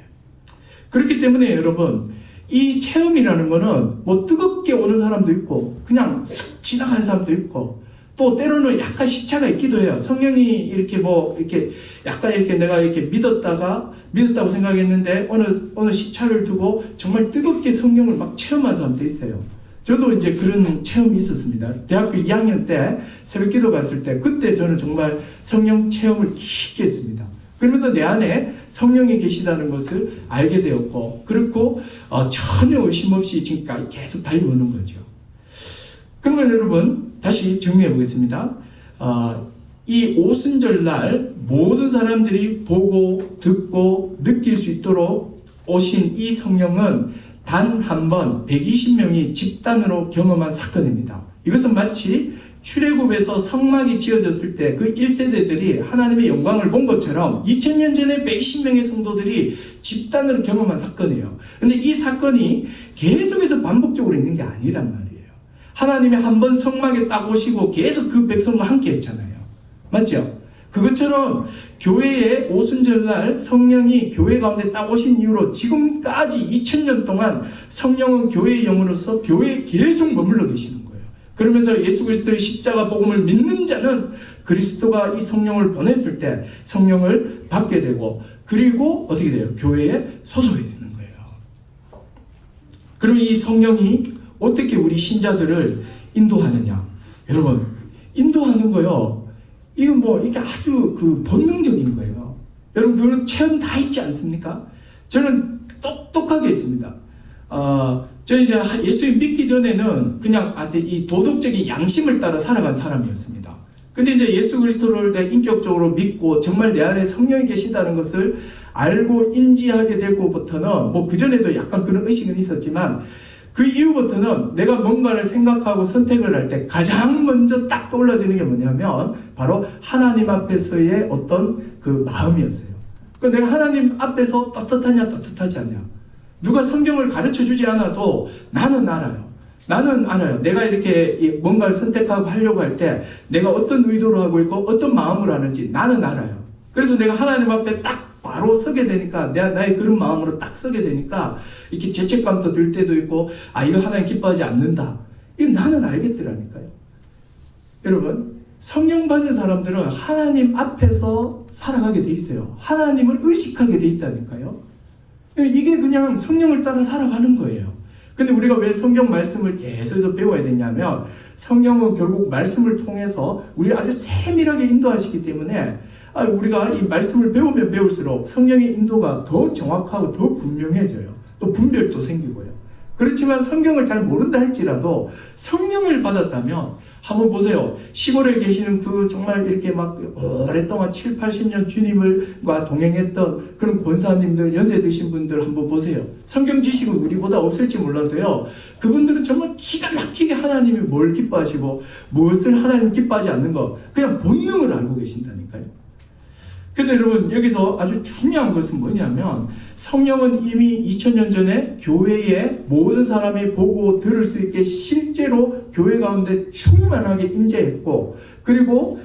그렇기 때문에 여러분, 이 체험이라는 거는 뭐 뜨겁게 오는 사람도 있고 그냥 슥 지나가는 사람도 있고, 또 때로는 약간 시차가 있기도 해요. 성령이 이렇게 뭐 이렇게 약간 이렇게 내가 이렇게 믿었다고 생각했는데 어느 시차를 두고 정말 뜨겁게 성령을 막 체험한 사람도 있어요. 저도 이제 그런 체험이 있었습니다. 대학교 2학년 때 새벽 기도 갔을 때, 그때 저는 정말 성령 체험을 깊게 했습니다. 그러면서 내 안에 성령이 계시다는 것을 알게 되었고, 그리고 전혀 의심 없이 지금까지 계속 달려오는 거죠. 그러면 여러분, 다시 정리해 보겠습니다. 이 오순절날 모든 사람들이 보고 듣고 느낄 수 있도록 오신 이 성령은 단 한 번 120명이 집단으로 경험한 사건입니다. 이것은 마치 출애굽에서 성막이 지어졌을 때 그 1세대들이 하나님의 영광을 본 것처럼 2000년 전에 120명의 성도들이 집단으로 경험한 사건이에요. 근데 이 사건이 계속해서 반복적으로 있는 게 아니란 말이에요. 하나님이 한 번 성막에 딱 오시고 계속 그 백성과 함께 했잖아요. 맞죠? 그것처럼 교회의 오순절날 성령이 교회 가운데 딱 오신 이후로 지금까지 2000년 동안 성령은 교회의 영으로서 교회에 계속 머물러 계시는 거예요. 그러면서 예수 그리스도의 십자가 복음을 믿는 자는 그리스도가 이 성령을 보냈을 때 성령을 받게 되고, 그리고 어떻게 돼요? 교회에 소속이 되는 거예요. 그럼 이 성령이 어떻게 우리 신자들을 인도하느냐? 여러분, 인도하는 거요, 이건 뭐 이게 아주 그 본능적인 거예요. 여러분, 그런 체험 다 있지 않습니까? 저는 똑똑하게 했습니다. 저는 이제 예수님 믿기 전에는 그냥 이 도덕적인 양심을 따라 살아간 사람이었습니다. 근데 이제 예수 그리스도를 인격적으로 믿고 정말 내 안에 성령이 계시다는 것을 알고 인지하게 되고부터는, 뭐 그전에도 약간 그런 의식은 있었지만, 그 이후부터는 내가 뭔가를 생각하고 선택을 할 때 가장 먼저 딱 떠올라지는 게 뭐냐면 바로 하나님 앞에서의 어떤 그 마음이었어요. 그러니까 내가 하나님 앞에서 떳떳하냐 떳떳하지 않냐, 누가 성경을 가르쳐 주지 않아도 나는 알아요. 나는 알아요. 내가 이렇게 뭔가를 선택하고 하려고 할 때 내가 어떤 의도로 하고 있고 어떤 마음으로 하는지 나는 알아요. 그래서 내가 하나님 앞에 딱 바로 서게 되니까 나의 그런 마음으로 딱 서게 되니까 이렇게 죄책감도 들 때도 있고 이거 하나님 기뻐하지 않는다. 이거 나는 알겠더라니까요. 여러분, 성령 받은 사람들은 하나님 앞에서 살아가게 돼 있어요. 하나님을 의식하게 돼 있다니까요. 이게 그냥 성령을 따라 살아가는 거예요. 근데 우리가 왜 성경 말씀을 계속해서 배워야 되냐면 성령은 결국 말씀을 통해서 우리를 아주 세밀하게 인도하시기 때문에 우리가 이 말씀을 배우면 배울수록 성령의 인도가 더 정확하고 더 분명해져요. 또 분별도 생기고요. 그렇지만 성경을 잘 모른다 할지라도 성령을 받았다면 한번 보세요. 시골에 계시는 그 정말 이렇게 막 오랫동안 7, 80년 주님과 동행했던 그런 권사님들, 연세 드신 분들 한번 보세요. 성경 지식은 우리보다 없을지 몰라도요. 그분들은 정말 기가 막히게 하나님이 뭘 기뻐하시고 무엇을 하나님 기뻐하지 않는 거 그냥 본능을 알고 계신다니까요. 그래서 여러분 여기서 아주 중요한 것은 뭐냐면 성령은 이미 2000년 전에 교회에 모든 사람이 보고 들을 수 있게 실제로 교회 가운데 충만하게 임재했고 그리고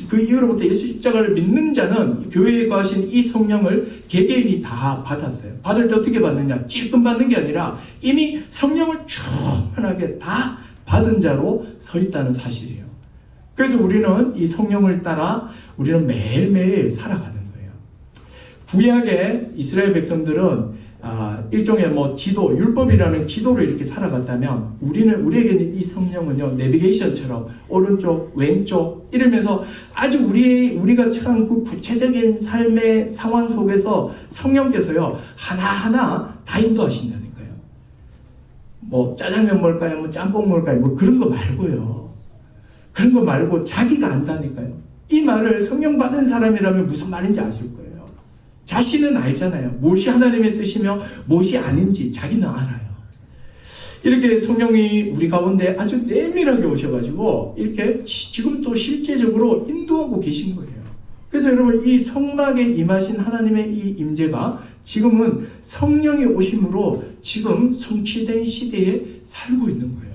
그 이후로부터 예수 십자가를 믿는 자는 교회에 가신 이 성령을 개개인이 다 받았어요. 받을 때 어떻게 받느냐? 찔끔 받는 게 아니라 이미 성령을 충만하게 다 받은 자로 서 있다는 사실이에요. 그래서 우리는 이 성령을 따라 우리는 매일매일 살아가는 거예요. 구약의 이스라엘 백성들은 일종의 지도, 율법이라는 지도로 이렇게 살아갔다면 우리에게는 이 성령은요, 내비게이션처럼 오른쪽, 왼쪽 이러면서 아주 우리가 처한 그 구체적인 삶의 상황 속에서 성령께서요, 하나하나 다 인도하신다니까요. 짜장면 먹을까요? 짬뽕 먹을까요? 그런 거 말고요. 그런 거 말고 자기가 안다니까요. 이 말을 성령 받은 사람이라면 무슨 말인지 아실 거예요. 자신은 알잖아요. 무엇이 하나님의 뜻이며 무엇이 아닌지 자기는 알아요. 이렇게 성령이 우리 가운데 아주 내밀하게 오셔가지고 이렇게 지금 또 실제적으로 인도하고 계신 거예요. 그래서 여러분 이 성막에 임하신 하나님의 이 임재가 지금은 성령이 오심으로 지금 성취된 시대에 살고 있는 거예요.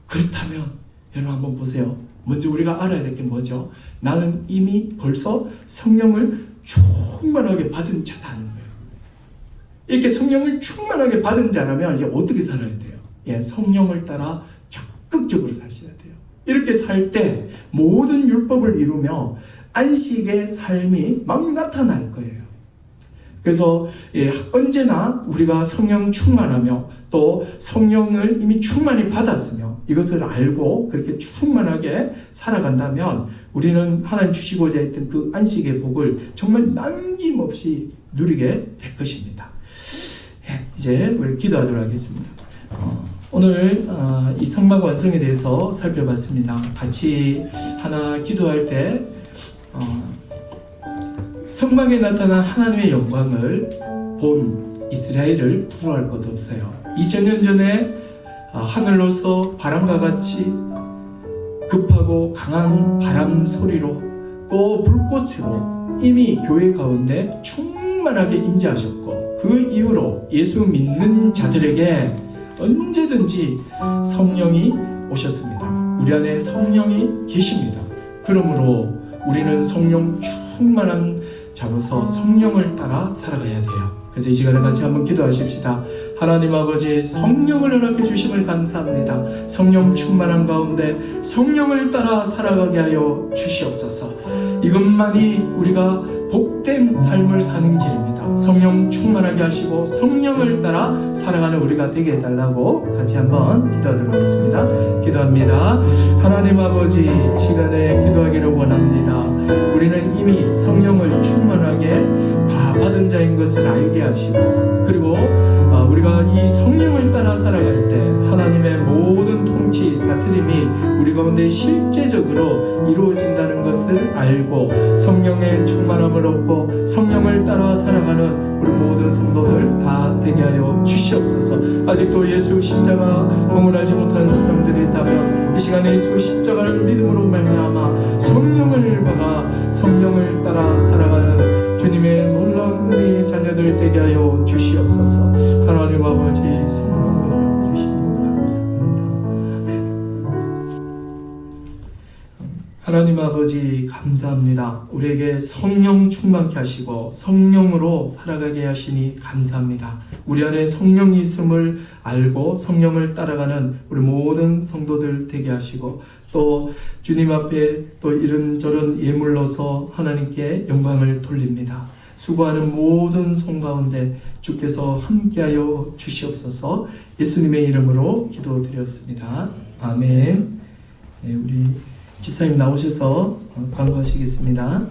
그렇다면 여러분 한번 보세요. 먼저 우리가 알아야 될 게 뭐죠? 나는 이미 벌써 성령을 충만하게 받은 자다는 거예요. 이렇게 성령을 충만하게 받은 자라면 이제 어떻게 살아야 돼요? 성령을 따라 적극적으로 사셔야 돼요. 이렇게 살 때 모든 율법을 이루며 안식의 삶이 막 나타날 거예요. 그래서 언제나 우리가 성령 충만하며 또 성령을 이미 충만히 받았으며 이것을 알고 그렇게 충만하게 살아간다면 우리는 하나님 주시고자 했던 그 안식의 복을 정말 남김없이 누리게 될 것입니다. 이제 우리 기도하도록 하겠습니다. 오늘 이 성막 완성에 대해서 살펴봤습니다. 같이 하나 기도할 때 성막에 나타난 하나님의 영광을 본 이스라엘을 부러워할 것 없어요. 2000년 전에 하늘로서 바람과 같이 급하고 강한 바람 소리로 또 불꽃으로 이미 교회 가운데 충만하게 임재하셨고 그 이후로 예수 믿는 자들에게 언제든지 성령이 오셨습니다. 우리 안에 성령이 계십니다. 그러므로 우리는 성령 충만한 자로서 성령을 따라 살아가야 돼요. 그래서 이 시간에 같이 한번 기도하십시다. 하나님 아버지, 성령을 허락해 주심을 감사합니다. 성령 충만한 가운데 성령을 따라 살아가게 하여 주시옵소서. 이것만이 우리가 복된 삶을 사는 길입니다. 성령 충만하게 하시고 성령을 따라 살아가는 우리가 되게 해달라고 같이 한번 기도하도록 하겠습니다. 기도합니다. 하나님 아버지, 이 시간에 기도하기를 원합니다. 우리는 이미 성령을 충만하게 다 받은 자인 것을 알게 하시고 그리고 우리가 이 성령을 따라 살아갈 때 하나님의 모든 통치, 다스림이 우리 가운데 실제적으로 이루어진다는 것을 알고 성령의 충만함을 얻고 성령을 따라 살아가는 우리 모든 성도들 다 되게 하여 주시옵소서. 아직도 예수 십자가 공을 알지 못하는 사람들이 있다면 이 시간에 예수 십자가를 믿음으로 말미암아 성령을 받아 성령을 따라 살아가는 주님의 놀라운 은혜의 자녀들 되게 하여 주시옵소서. 하나님 아버지, 성령을 주시니 감사합니다. 하나님 아버지 감사합니다. 우리에게 성령 충만케 하시고 성령으로 살아가게 하시니 감사합니다. 우리 안에 성령이 있음을 알고 성령을 따라가는 우리 모든 성도들 되게 하시고 또 주님 앞에 또 이런저런 예물로서 하나님께 영광을 돌립니다. 수고하는 모든 손 가운데 주께서 함께하여 주시옵소서. 예수님의 이름으로 기도드렸습니다. 아멘. 네, 우리 집사님 나오셔서 광고하시겠습니다.